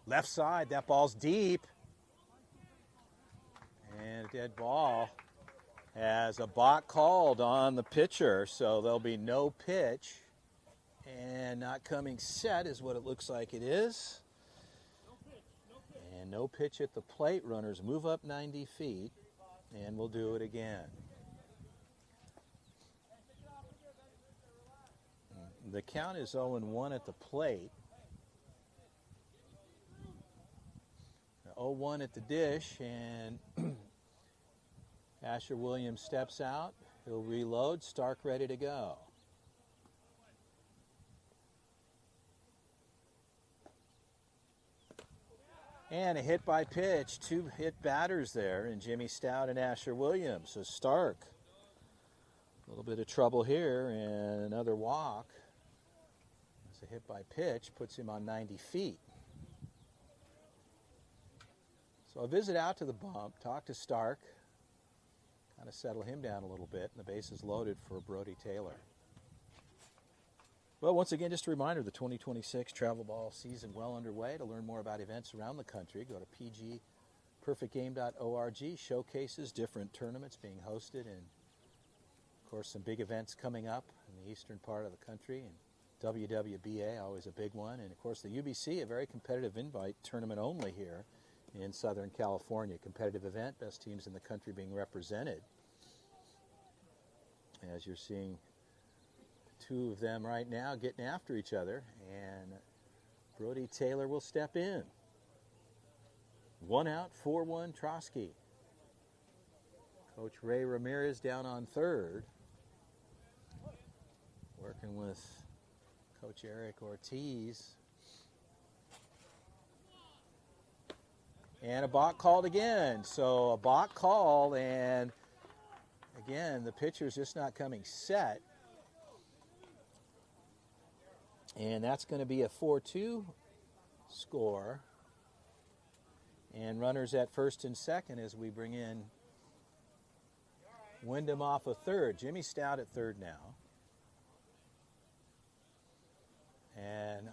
Left side, that ball's deep. And a dead ball has a balk called on the pitcher, so there'll be no pitch. And not coming set is what it looks like it is. And no pitch at the plate. Runners move up 90 feet, and we'll do it again. The count is 0-1 at the plate. 0-1 at the dish, and Asher Williams steps out. He'll reload. Stark ready to go. And a hit by pitch. Two hit batters there, and Jimmy Stout and Asher Williams. So Stark, a little bit of trouble here, and another walk. As a hit by pitch puts him on 90 feet. So a visit out to the bump, talk to Stark, kind of settle him down a little bit, and the base is loaded for Brody Taylor. Well, once again, just a reminder, the 2026 travel ball season well underway. To learn more about events around the country, go to pgperfectgame.org. Showcases, different tournaments being hosted, and of course some big events coming up in the eastern part of the country. And WWBA, always a big one. And of course the UBC, a very competitive invite tournament only here in Southern California. Competitive event, best teams in the country being represented. As you're seeing two of them right now getting after each other, and Brody Taylor will step in. 1 out, 4-1 Trotsky. Coach Ray Ramirez down on third, working with Coach Eric Ortiz. And a balk called again. So a balk call, and again, the pitcher's just not coming set. And that's going to be a 4-2 score. And runners at first and second as we bring in Wyndham off of third. Jimmy Stout at third now. And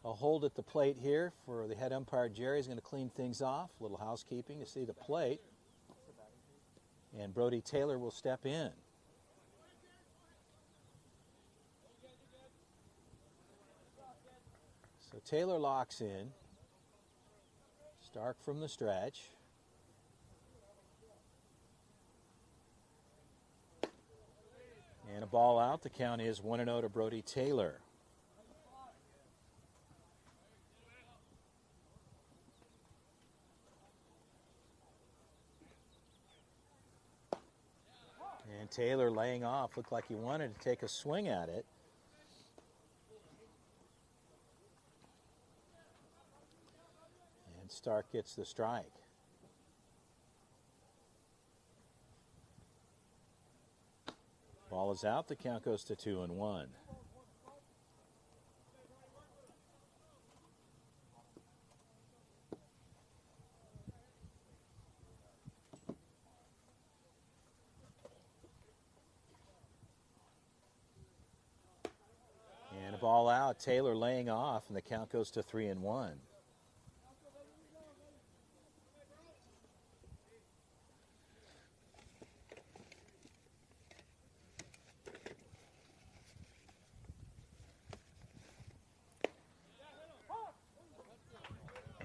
a hold at the plate here for the head umpire. Jerry's going to clean things off. A little housekeeping to see the plate. And Brody Taylor will step in. So Taylor locks in. Stark from the stretch. And a ball out. The count is 1-0 to Brody Taylor. And Taylor laying off. Looked like he wanted to take a swing at it. And Stark gets the strike. Ball is out. The count goes to 2-1. ball out. Taylor laying off, and the count goes to 3-1.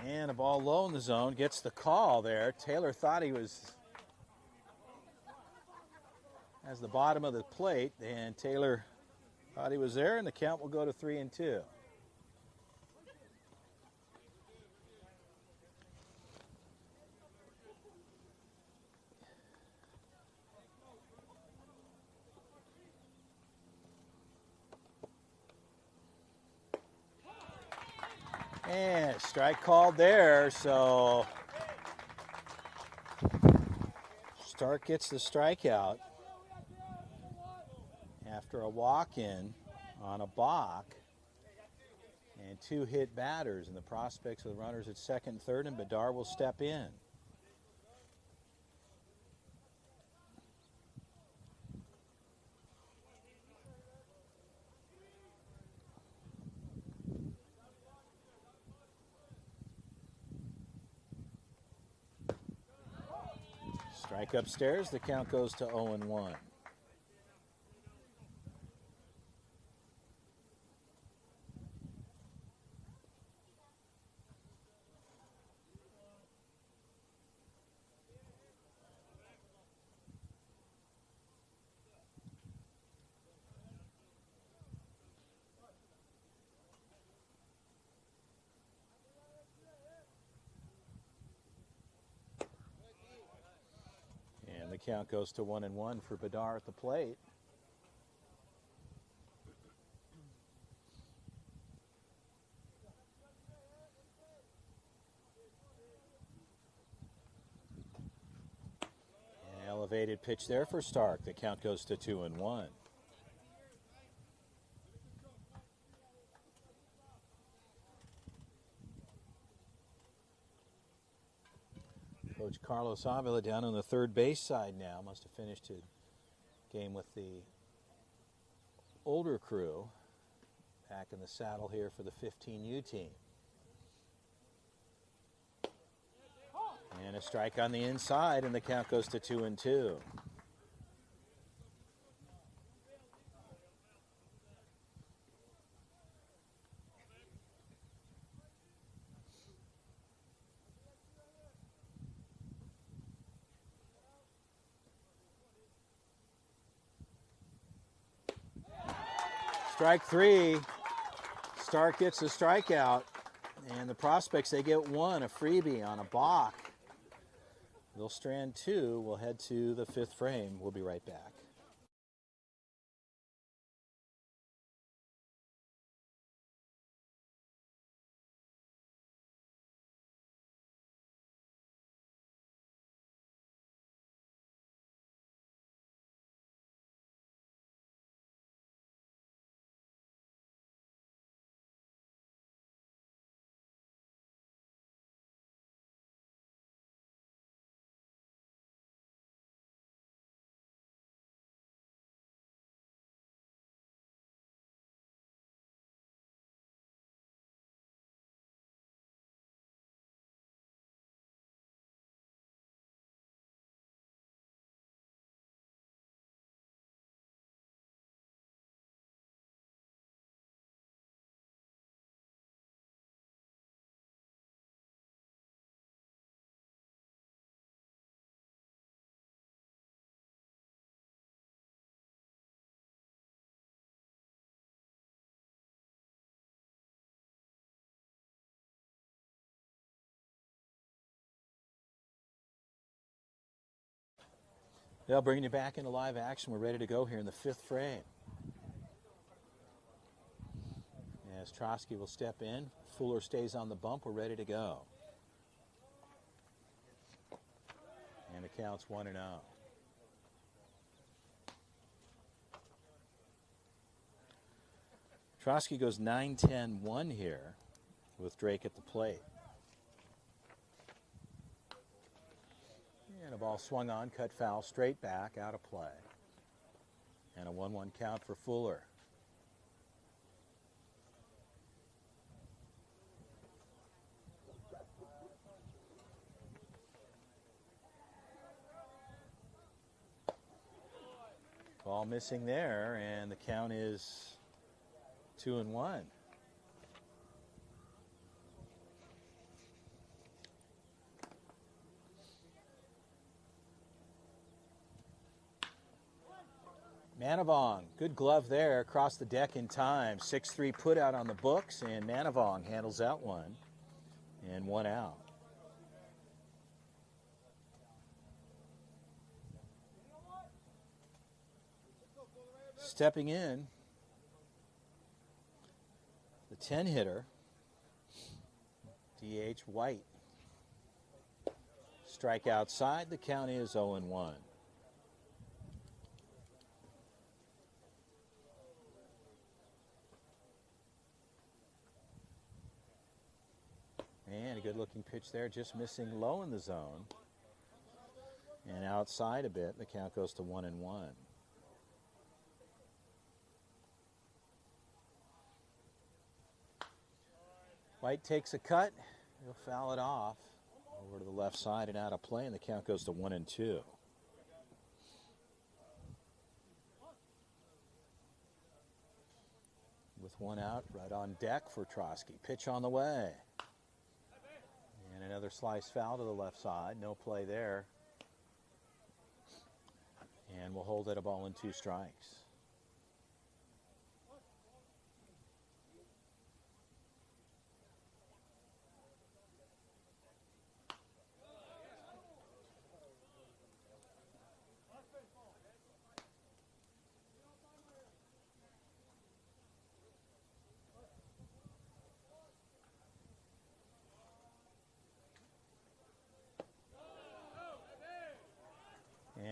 And a ball low in the zone, gets the call there. Taylor thought he was as the bottom of the plate, and Taylor thought he was there, and the count will go to 3-2. And strike called there, so Stark gets the strikeout after a walk-in on a balk and 2 hit batters, and the prospects of the runners at second and third, and Bedard will step in. Strike upstairs, the count goes to 0-1. The count goes to 1-1 for Bedard at the plate. An elevated pitch there for Stark. The count goes to 2-1. Coach Carlos Avila down on the third base side now. Must have finished his game with the older crew. Back in the saddle here for the 15U team. And a strike on the inside, and the count goes to 2-2. Strike 3. Stark gets a strikeout, and the prospects, they get 1, a freebie on a balk. They'll strand 2. We'll head to the 5th frame. We'll be right back. They'll bring you back into live action. We're ready to go here in the 5th frame. As Trotsky will step in, Fuller stays on the bump. We're ready to go. And the count's 1-0. Trotsky goes 9-10-1 here with Drake at the plate. And a ball swung on, cut foul, straight back, out of play. And a 1-1 count for Fuller. Ball missing there, and the count is 2-1. Manavong, good glove there, across the deck in time. 6-3 put out on the books, and Manavong handles that one, and one out. Stepping in, the 10 hitter, DH White. Strike outside, the count is 0-1. And a good-looking pitch there, just missing low in the zone. And outside a bit, the count goes to 1-1. White takes a cut. He'll foul it off over to the left side and out of play, and the count goes to 1-2. With one out, right on deck for Trotsky. Pitch on the way. And another slice foul to the left side. No play there. And we'll hold it a ball and 2 strikes.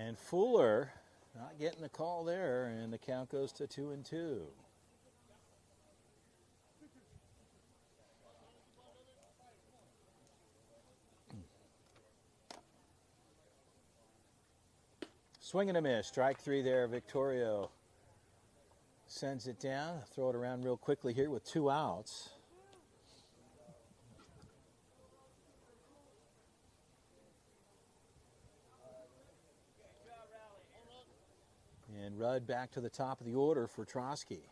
And Fuller not getting the call there, and the count goes to 2-2. Swing and a miss. Strike 3 there. Victorio sends it down. Throw it around real quickly here with 2 outs. And Rudd back to the top of the order for Trotsky.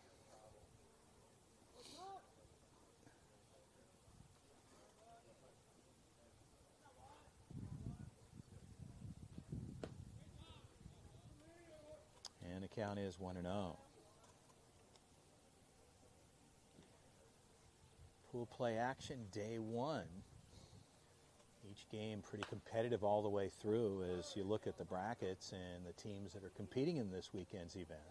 And the count is 1-0. Pool play action, day 1. Each game pretty competitive all the way through as you look at the brackets and the teams that are competing in this weekend's event.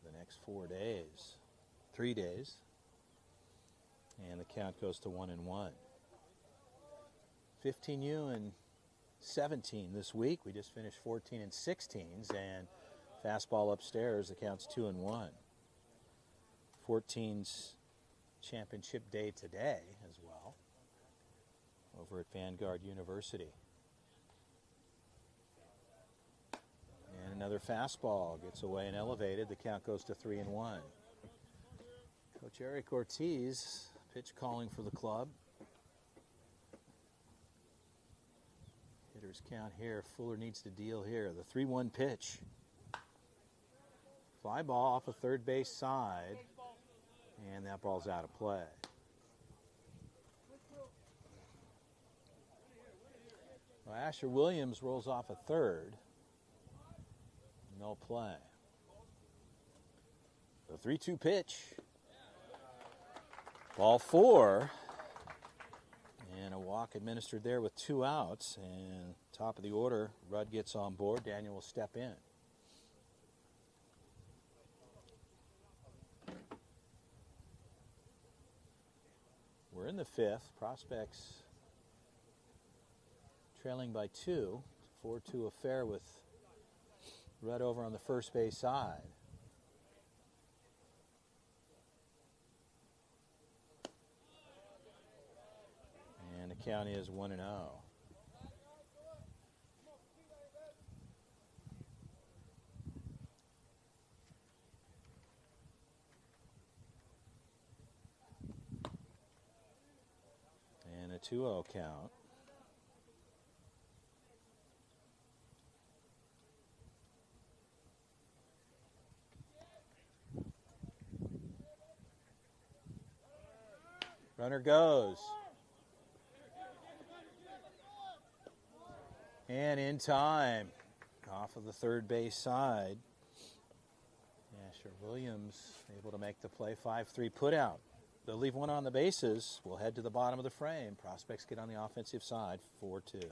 The next 4 days, 3 days, and the count goes to 1-1. 15U and 17 this week. We just finished 14 and 16s, and fastball upstairs, the count's 2-1. 14's championship day today as well over at Vanguard University. And another fastball gets away and elevated. The count goes to 3-1. Coach Eric Ortiz, pitch calling for the club. Hitter's count here. Fuller needs to deal here. The 3-1 pitch. Fly ball off the third base side. And that ball's out of play. Well, Asher Williams rolls off a third. No play. The 3-2 pitch. Ball 4. And a walk administered there with 2 outs. And top of the order, Rudd gets on board. Daniel will step in. We're in the 5th. Prospects trailing by 2. 4-2 affair with Rudd over on the first base side. And the count is 1-0. And a 2-0 count. Runner goes. And in time, off of the third base side. Asher Williams able to make the play. 5-3 put out. They'll leave one on the bases. We'll head to the bottom of the frame. Prospects get on the offensive side, 4-2.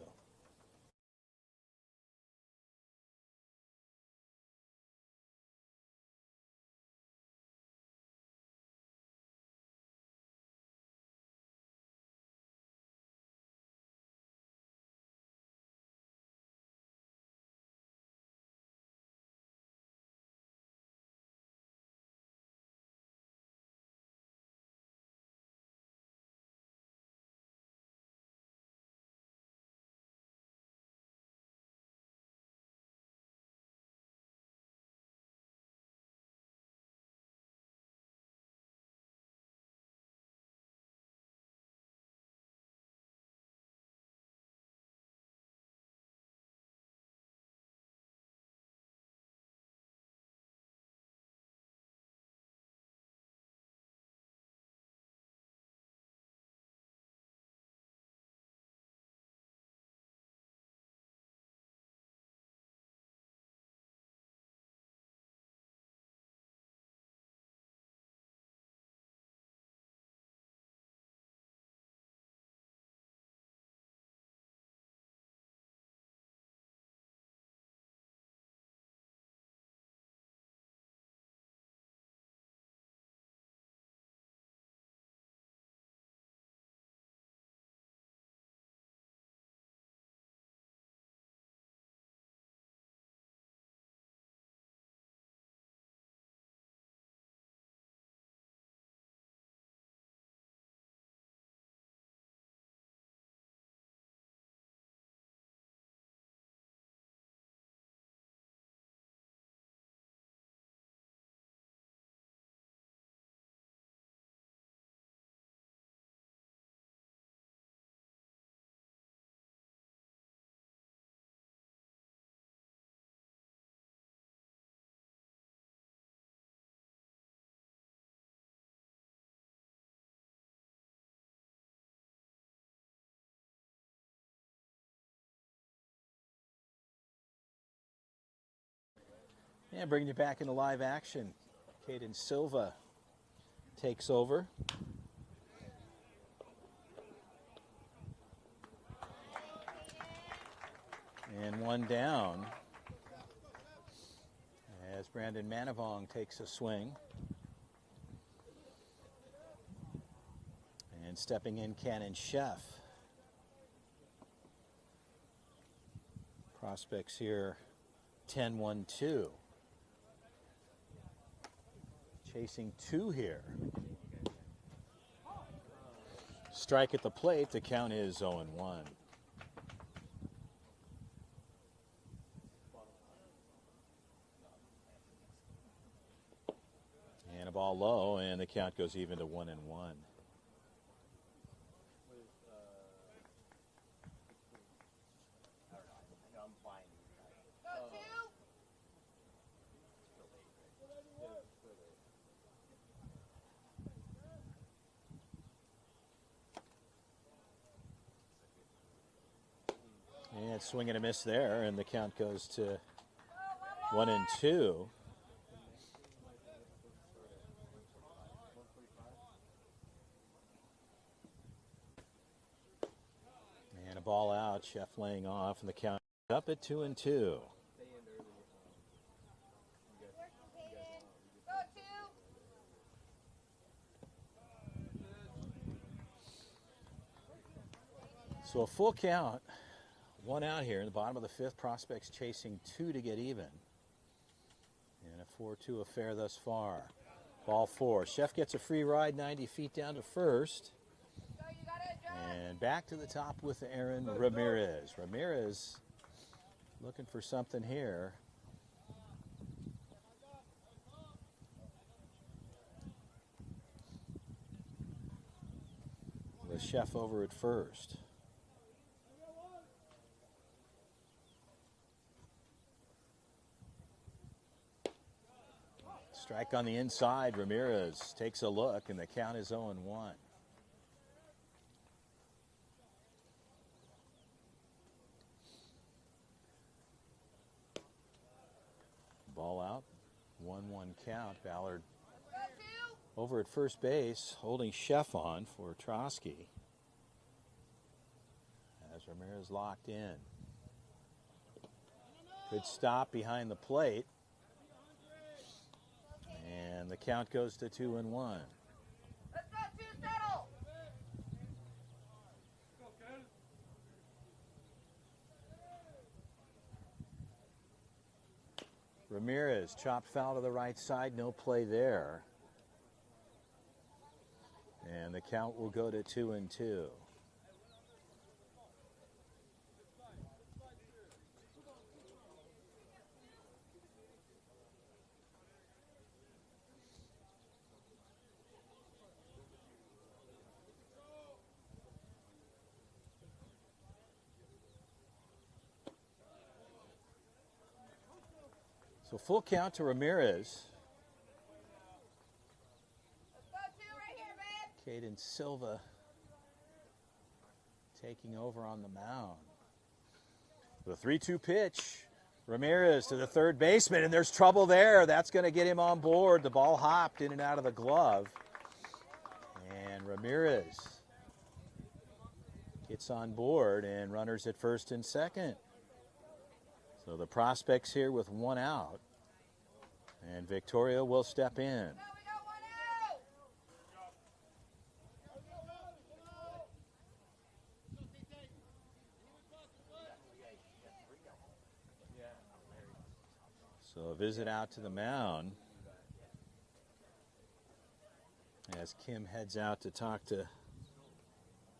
And bringing you back into live action, Caden Silva takes over. And one down as Brandon Manavong takes a swing. And stepping in, Cannon Chef. Prospects here, 10-1-2. Chasing two here. Strike at the plate. The count is 0-1. And a ball low, and the count goes even to 1-1. And swing and a miss there, and the count goes to 1-2. And a ball out, Chef laying off, and the count up at 2-2. So a full count. One out here in the bottom of the fifth. Prospects chasing two to get even. And a 4-2 affair thus far. Ball four. Chef gets a free ride 90 feet down to first. And back to the top with Aaron Ramirez. Ramirez looking for something here. With Chef over at first. Strike on the inside. Ramirez takes a look, and the count is 0-1. 1-1 count. Ballard over at first base, holding Chef on for Trotsky. As Ramirez locked in. Good stop behind the plate. And the count goes to 2-1. Ramirez chopped foul to the right side, no play there. And the count will go to 2-2. So full count to Ramirez. Caden Silva taking over on the mound. The 3-2 pitch. Ramirez to the third baseman, and there's trouble there. That's going to get him on board. The ball hopped in and out of the glove. And Ramirez gets on board, and runners at first and second. So the prospects here with one out, and Victoria will step in. So a visit out to the mound as Kim heads out to talk to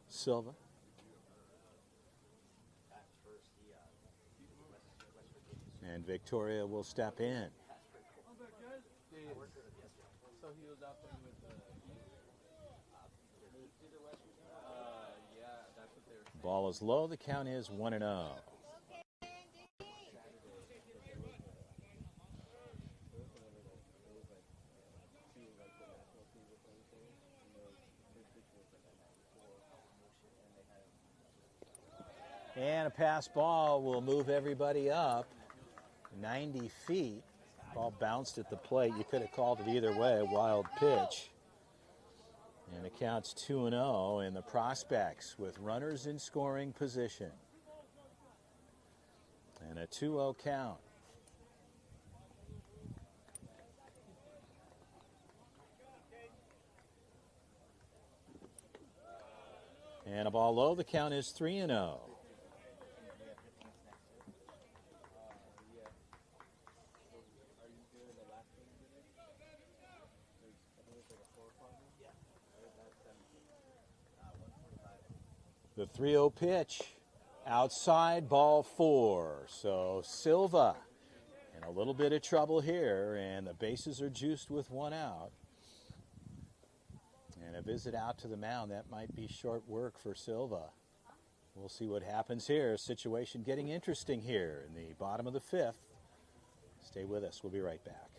Silva. And Victoria will step in. Ball is low. The count is 1-0. And a pass ball will move everybody up 90 feet. Ball bounced at the plate. You could have called it either way. Wild pitch. And it counts 2-0, and the prospects with runners in scoring position. And a 2-0 count. And a ball low. The count is 3-0. The 3-0 pitch, outside, ball 4. So Silva in a little bit of trouble here, and the bases are juiced with one out. And a visit out to the mound, that might be short work for Silva. We'll see what happens here. Situation getting interesting here in the bottom of the 5th. Stay with us. We'll be right back.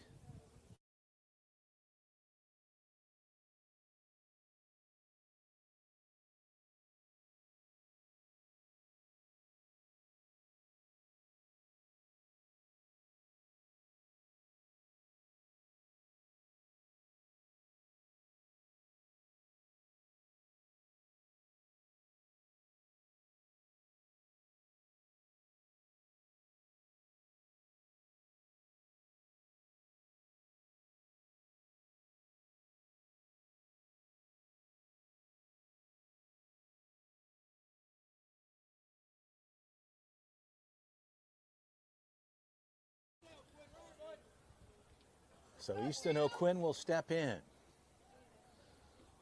So Easton O'Quinn will step in.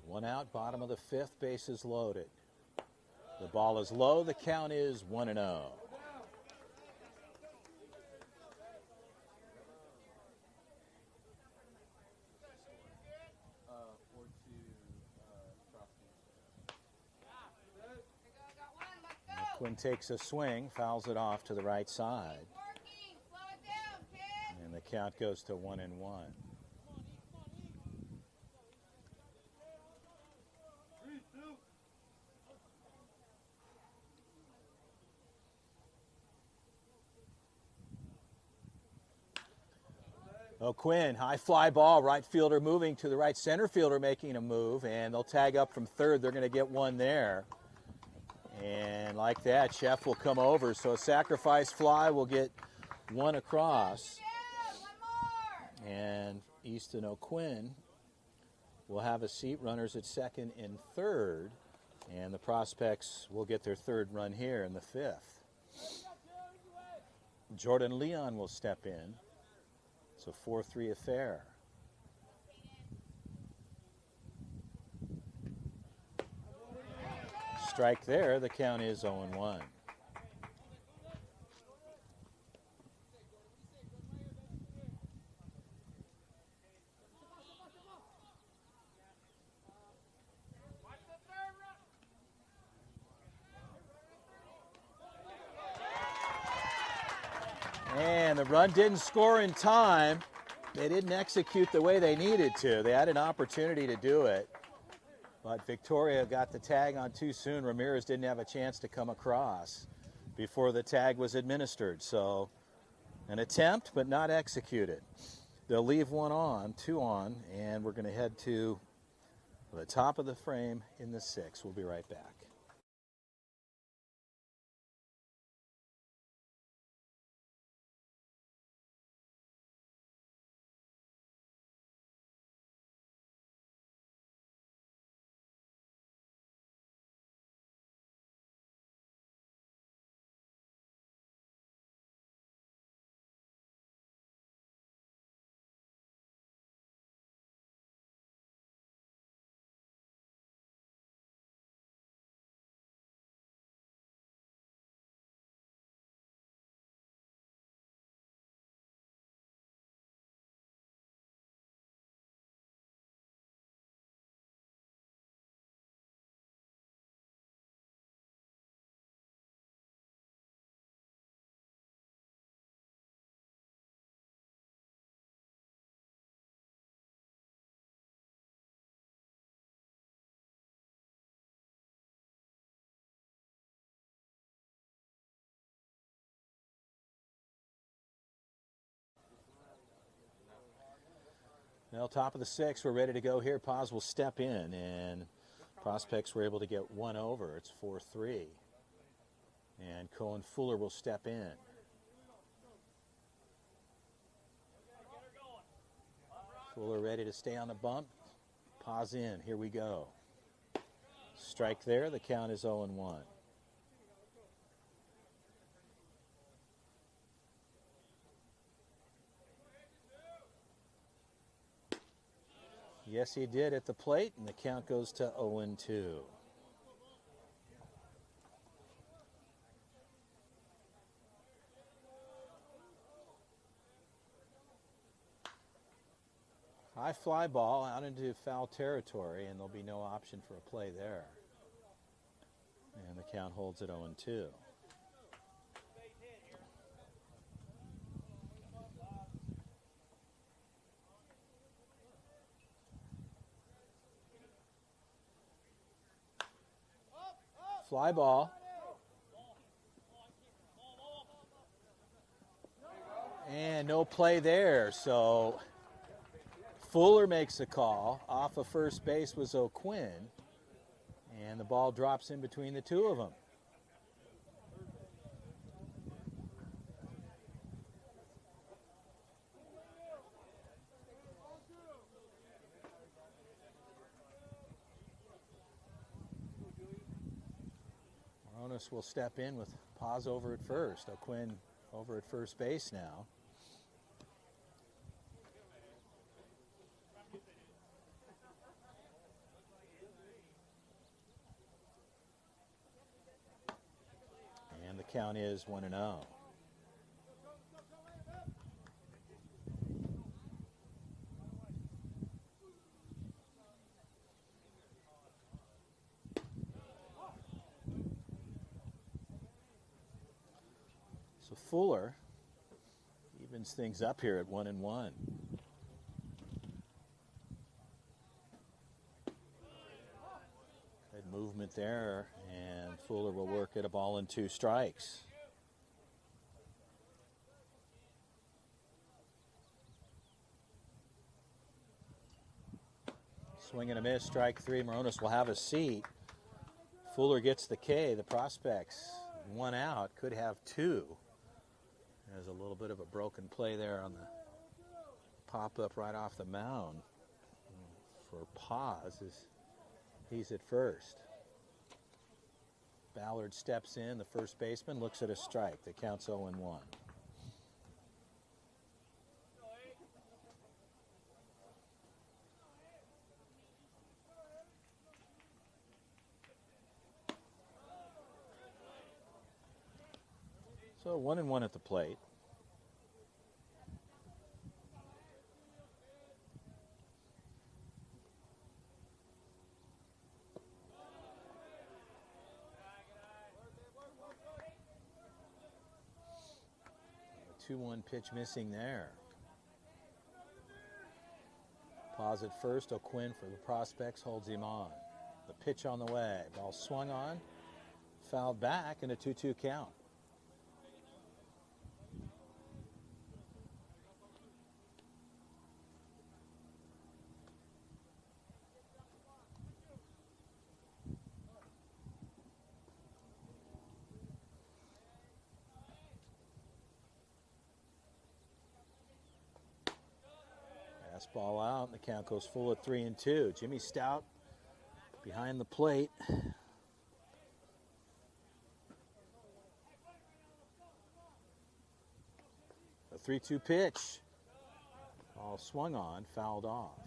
One out, bottom of the 5th, bases loaded. The ball is low, the count is 1-0. O'Quinn takes a swing, fouls it off to the right side. And the count goes to 1-1. O'Quinn, high fly ball, right fielder moving to the right, center fielder making a move, and they'll tag up from third. They're going to get one there. And like that, Chef will come over. So a sacrifice fly will get one across. And Easton O'Quinn will have a seat, runners at second and third. And the Prospects will get their third run here in the fifth. Jordan Leon will step in. It's a 4-3 affair. Strike there, the count is 0-1. And the run didn't score in time. They didn't execute the way they needed to. They had an opportunity to do it. But Victoria got the tag on too soon. Ramirez didn't have a chance to come across before the tag was administered. So an attempt, but not executed. They'll leave one on, two on, and we're going to head to the top of the frame in the sixth. We'll be right back. Well, top of the sixth, we're ready to go here. Paz will step in, and Prospects were able to get one over. It's 4-3. And Cohen Fuller will step in. Fuller ready to stay on the bump. Paz in. Here we go. Strike there. The count is 0-1. Yes, he did at the plate, and the count goes to 0-2. High fly ball out into foul territory, and there'll be no option for a play there. And the count holds at 0-2. Fly ball. And no play there, so Fuller makes a call. Off of first base was O'Quinn, and the ball drops in between the two of them. Moronis will step in with Paz over at first. O'Quinn over at first base now. And the count is 1-0. So Fuller evens things up here at 1-1. Good movement there, and Fuller will work at a ball and 2 strikes. Swing and a miss, strike three. Moronis will have a seat. Fuller gets the K. The Prospects one out, could have two. There's a little bit of a broken play there on the pop-up right off the mound for Paz as he's at first. Ballard steps in, the first baseman looks at a strike. The count's 0-1. So 1-1 at the plate. A 2-1 pitch missing there. Pause at first. O'Quinn for the Prospects holds him on. The pitch on the way. Ball swung on, fouled back, and a 2-2 count. Ball out, and the count goes full at 3-2. Jimmy Stout behind the plate. A 3-2 pitch. Ball swung on, fouled off.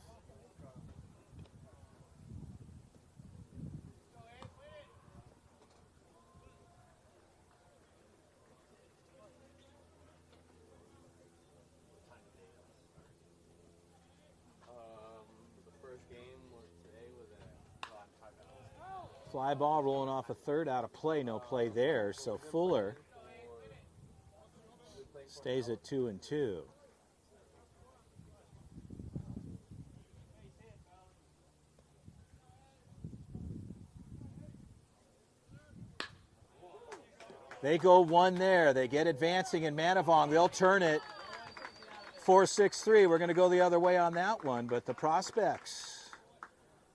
Fly ball rolling off a third, out of play, no play there. So Fuller stays at 2-2. They go one there. They get advancing in Manavong. They'll turn it 4-6-3. We're going to go the other way on that one, but the Prospects.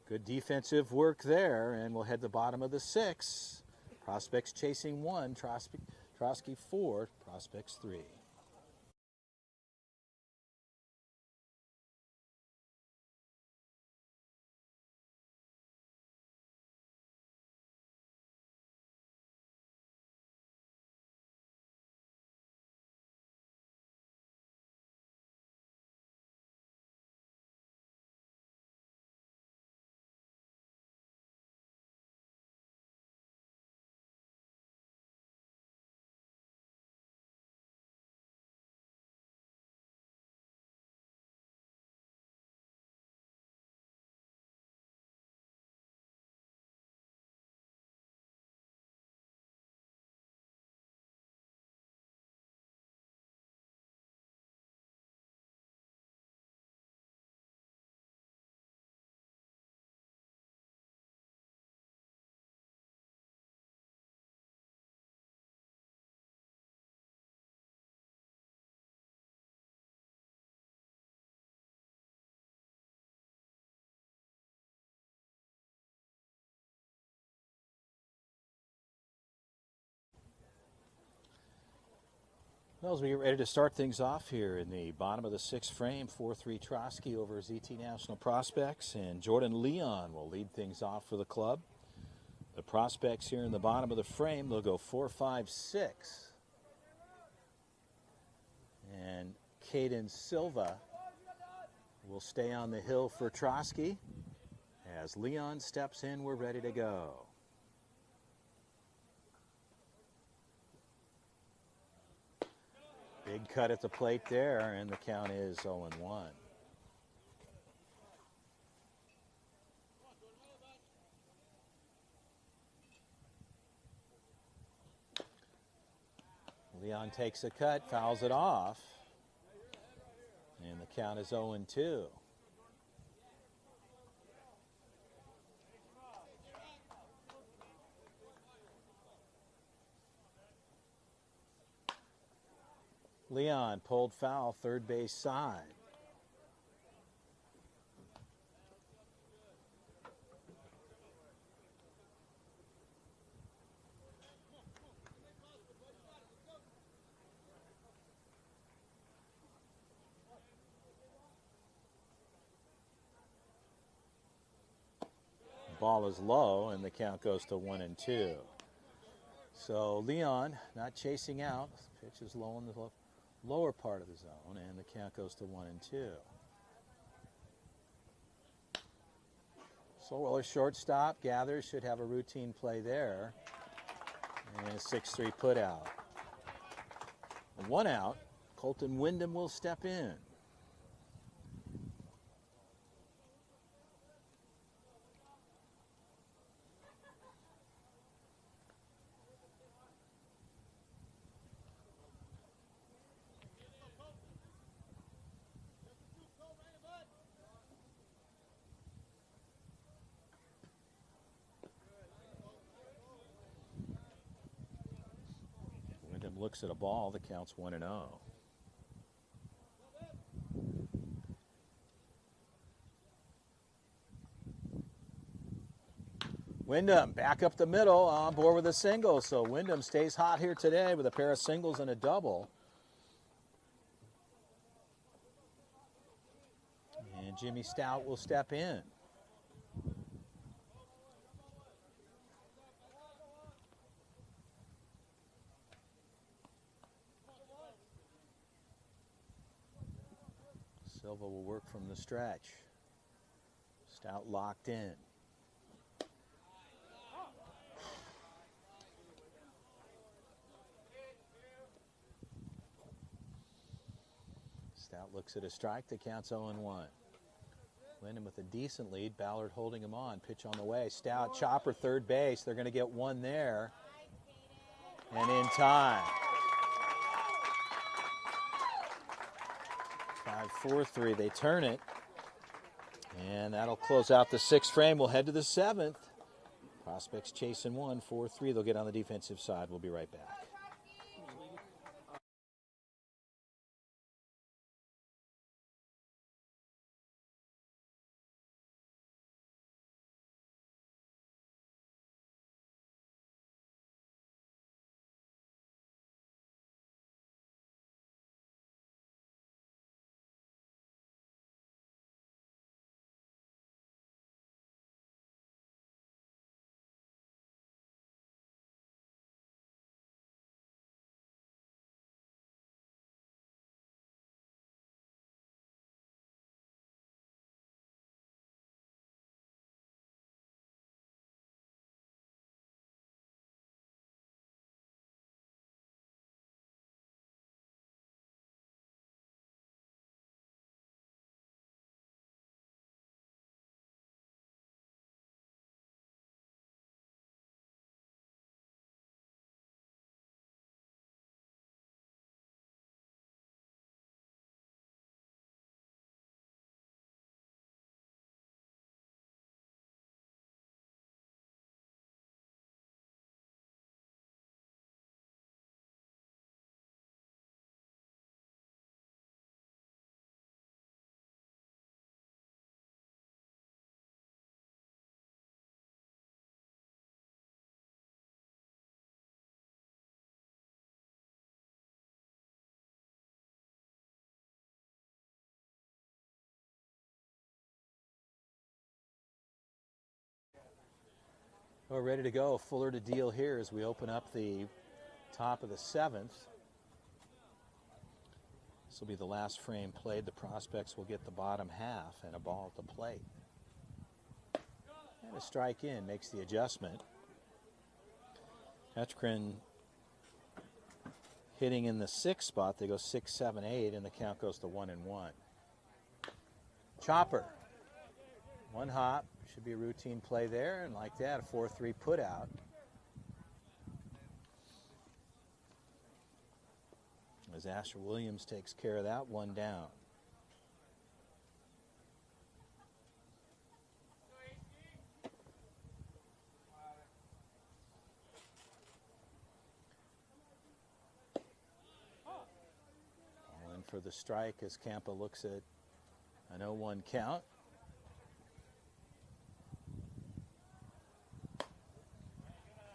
Good defensive work there, and we'll head to the bottom of the 6. Prospects chasing 1, Trotsky 4, Prospects 3. Well, as we get ready to start things off here in the bottom of the 6th frame, 4-3 Trotsky over ZT National Prospects, and Jordan Leon will lead things off for the club. The Prospects here in the bottom of the frame, they'll go 4-5-6. And Caden Silva will stay on the hill for Trotsky. As Leon steps in, we're ready to go. Big cut at the plate there, and the count is 0-1. Leon takes a cut, fouls it off, and the count is 0-2. Leon pulled foul, third base side. Ball is low, and the count goes to 1-2. So Leon not chasing out. Pitch is low in the lower part of the zone, and the count goes to 1-2. So a shortstop gathers, should have a routine play there. And a 6-3 put out. 1 out. Colton Wyndham will step in. Wyndham looks at a ball. The count's 1-0. Wyndham back up the middle, on board with a single. So Wyndham stays hot here today with a pair of singles and a double. And Jimmy Stout will step in. Silva will work from the stretch. Stout locked in. Stout looks at a strike. The count's 0-1. Wyndham with a decent lead. Ballard holding him on. Pitch on the way. Stout, chopper, third base. They're going to get one there. And in time. 5-4-3. They turn it. And that'll close out the 6th frame. We'll head to the 7th. Prospects chasing 1, 4-3. They'll get on the defensive side. We'll be right back. We're ready to go. Fuller to deal here as we open up the top of the 7th. This will be the last frame played. The Prospects will get the bottom half and a ball at the plate. And a strike in makes the adjustment. Hetchgren hitting in the 6th spot. They go 6, 7, 8, and the count goes to 1-1. Chopper. One hop. Should be a routine play there, and like that, a 4-3 put out. As Asher Williams takes care of that, one down. All in for the strike as Campa looks at an 0-1 count.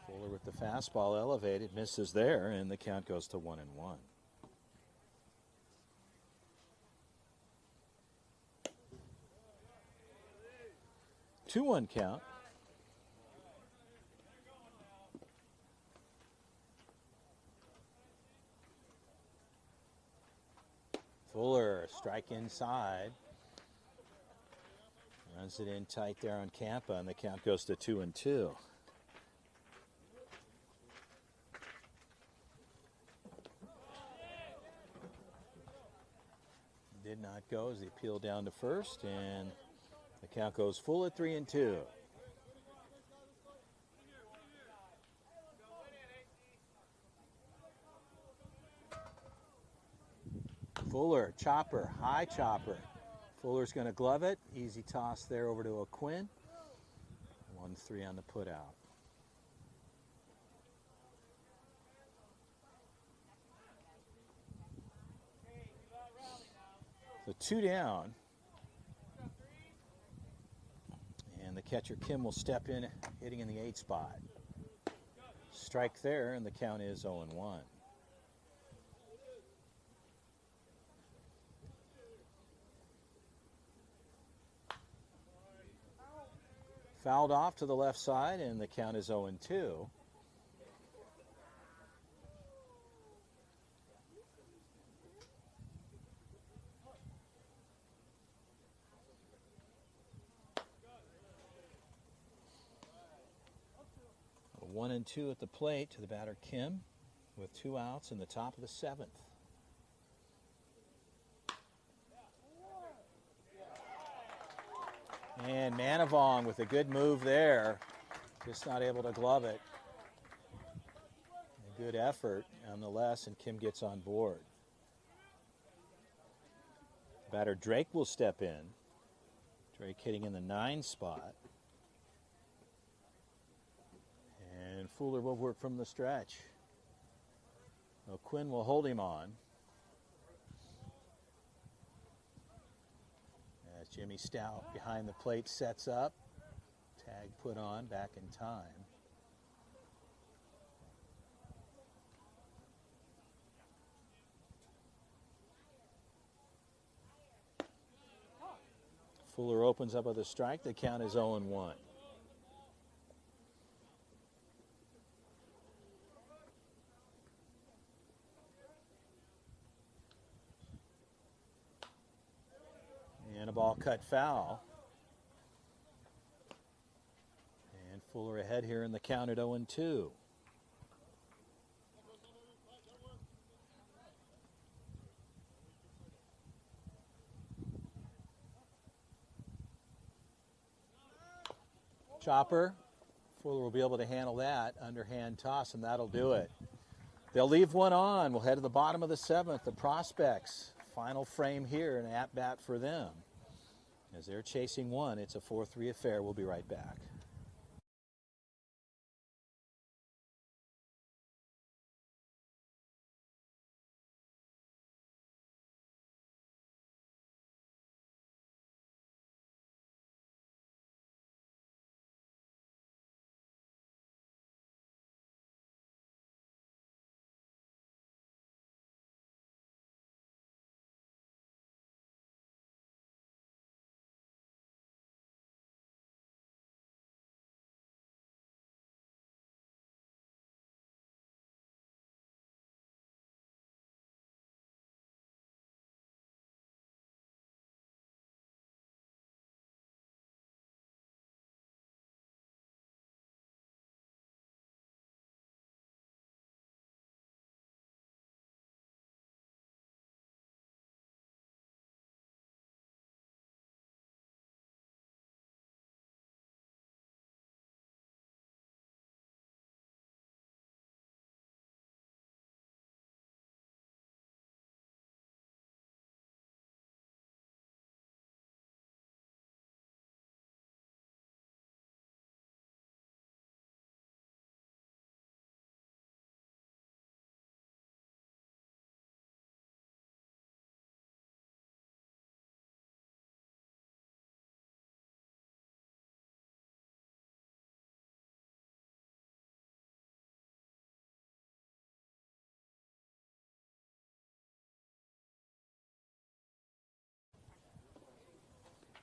Fuller with the fastball elevated, misses there, and the count goes to 1-1. 2-1 count. Fuller, strike inside. Runs it in tight there on Campa, and the count goes to 2-2. Did not go as he peeled down to first, and the count goes full at 3-2. Fuller, chopper, high chopper. Fuller's going to glove it. Easy toss there over to Quinn. 1-3 on the put out. So 2 down. And the catcher Kim will step in, hitting in the 8 spot. Strike there, and the count is 0-1. Fouled off to the left side, and the count is 0-2. A 1-2 at the plate to the batter Kim, with 2 outs in the top of the 7th. And Manavong with a good move there, just not able to glove it. A good effort nonetheless, and Kim gets on board. Batter Drake will step in. Drake hitting in the 9 spot. And Fuller will work from the stretch. Quinn will hold him on. As Jimmy Stout behind the plate sets up. Tag put on back in time. Fuller opens up with a strike. The count is 0-1. And a ball cut foul. And Fuller ahead here in the count at 0-2. Chopper. Fuller will be able to handle that. Underhand toss, and that'll do it. They'll leave one on. We'll head to the bottom of the 7th. The Prospects. Final frame here, an at-bat for them. As they're chasing one, it's a 4-3 affair. We'll be right back.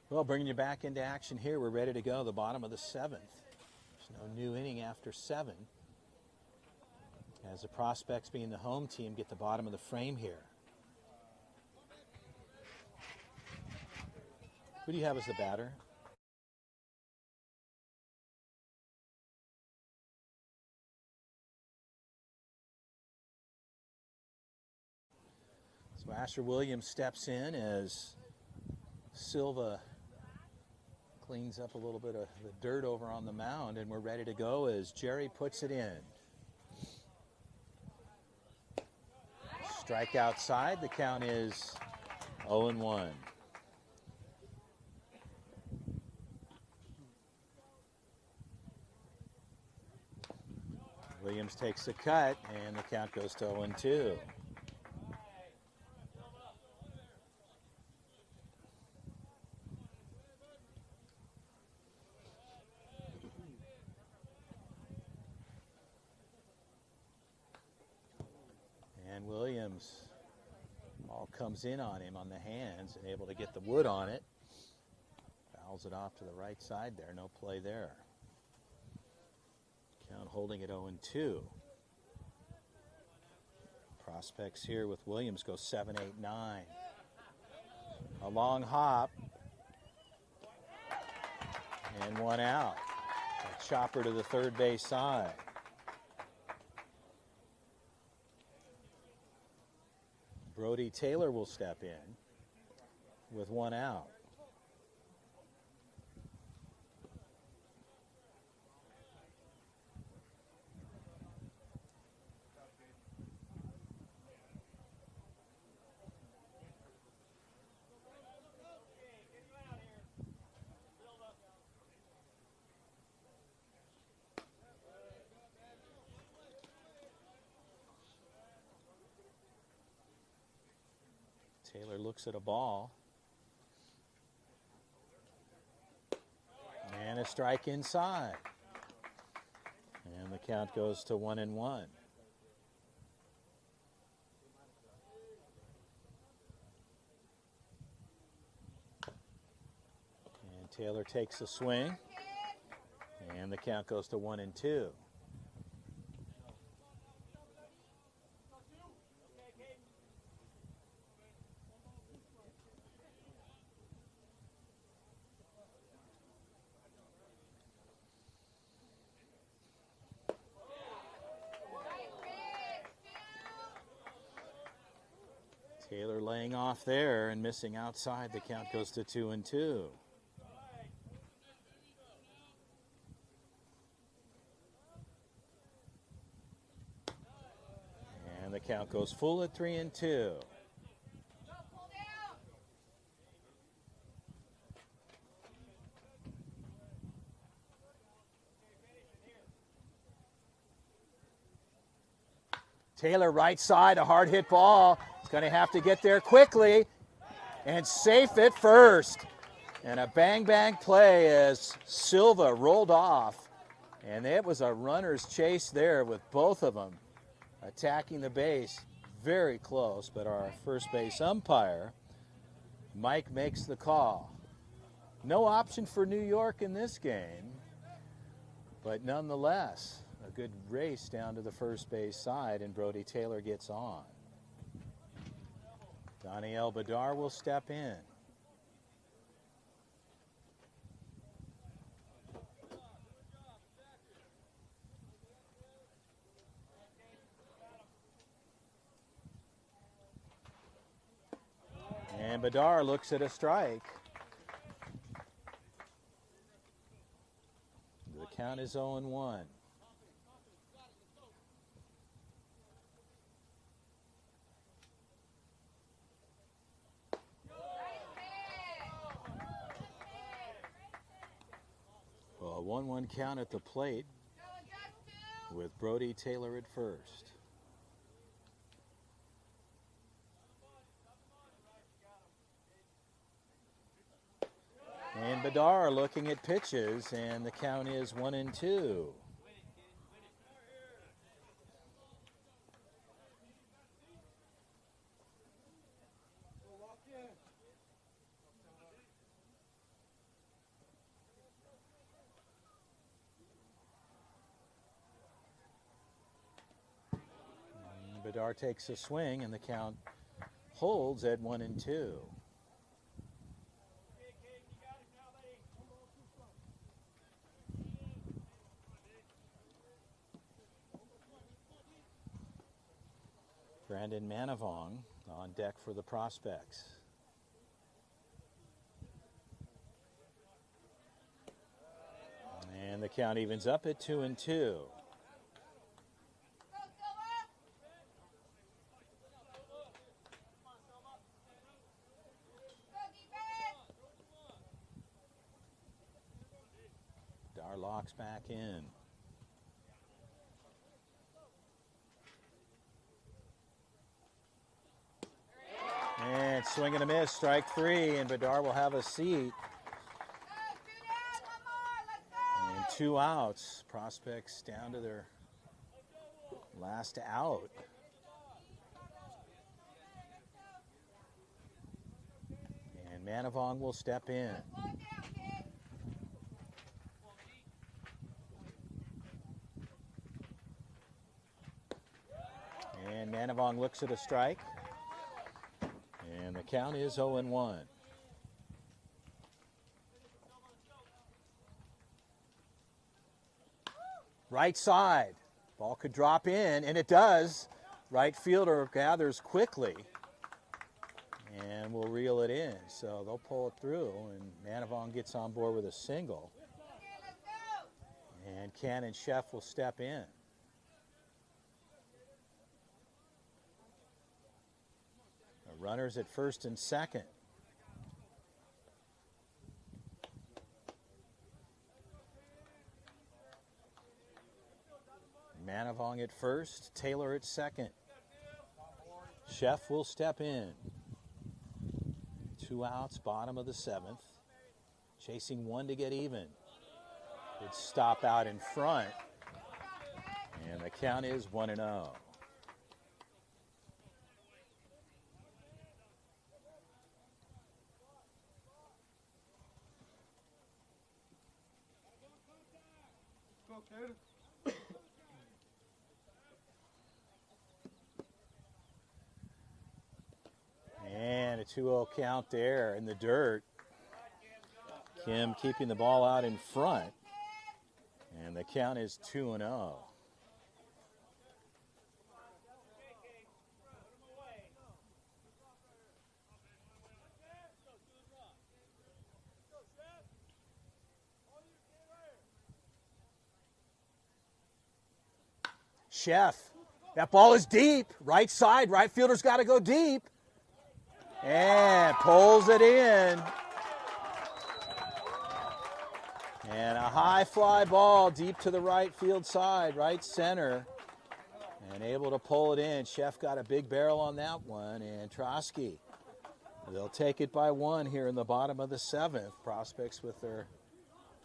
Well, bringing you back into action here. We're ready to go. The bottom of the 7th. There's no new inning after 7. As the Prospects, being the home team, get the bottom of the frame here. Who do you have as the batter? So Asher Williams steps in as Silva cleans up a little bit of the dirt over on the mound, and we're ready to go as Jerry puts it in. Strike outside. The count is 0-1. Williams takes a cut, and the count goes to 0-2. And Williams all comes in on him on the hands and able to get the wood on it. Fouls it off to the right side there. No play there. Count holding at 0-2. Prospects here with Williams go 7, 8, 9. A long hop. And one out. A chopper to the third base side. Brody Taylor will step in with one out. Taylor looks at a ball. And a strike inside. And the count goes to 1-1. And Taylor takes a swing. And the count goes to 1-2. Taylor laying off there and missing outside. The count goes to 2-2. And the count goes full at 3-2. Taylor right side, a hard hit ball. He's going to have to get there quickly and safe it first. And a bang play as Silva rolled off. And it was a runner's chase there with both of them attacking the base. Very close, but our first base umpire, Mike, makes the call. No option for New York in this game, but nonetheless, a good race down to the first base side, and Brody Taylor gets on. Daniel Bedard will step in. And Bedard looks at a strike. The count is 0-1. Well, a 1-1 count at the plate with Brody Taylor at first. And Bedard looking at pitches, and the count is 1-2. Bedard takes a swing, and the count holds at 1-2. Brandon Manavong on deck for the Prospects. And the count evens up at 2-2. Darlock's back in. And swing and a miss, strike three, and Bedard will have a seat. And 2 outs. Prospects down to their last out. And Manavong will step in. And Manavong looks at a strike. And the count is 0-1. Right side. Ball could drop in, and it does. Right fielder gathers quickly and will reel it in. So they'll pull it through, and Manavong gets on board with a single. And Cannon Chef will step in. Runners at first and second. Manavong at first, Taylor at second. Chef will step in. 2 outs, bottom of the 7th. Chasing one to get even. Good stop out in front. And the count is 1-0. And a 2-0 count there in the dirt. Kim keeping the ball out in front. And the count is 2-0. Chef, that ball is deep. Right side, right fielder's got to go deep. And pulls it in. And a high fly ball deep to the right field side, right center. And able to pull it in. Chef got a big barrel on that one. And Trotsky, they'll take it by 1 here in the bottom of the 7th. Prospects with their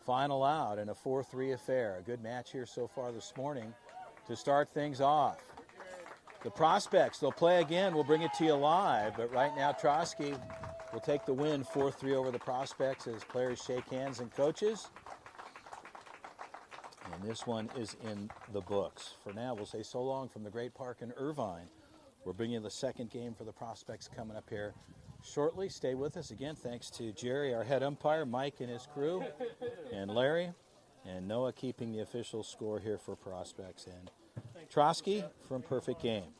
final out in a 4-3 affair. A good match here so far this morning to start things off. The Prospects, they'll play again. We'll bring it to you live. But right now, Trotsky will take the win 4-3 over the Prospects as players shake hands and coaches. And this one is in the books. For now, we'll say so long from the Great Park in Irvine. We're bringing you the second game for the Prospects coming up here shortly. Stay with us. Again, thanks to Jerry, our head umpire, Mike and his crew, and Larry, and Noah keeping the official score here for Prospects. And Trotsky from Perfect Game.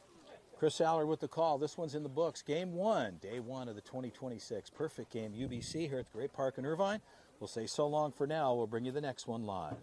Chris Allard with the call. This one's in the books. Game 1, day 1 of the 2026 Perfect Game UBC here at the Great Park in Irvine. We'll say so long for now. We'll bring you the next one live.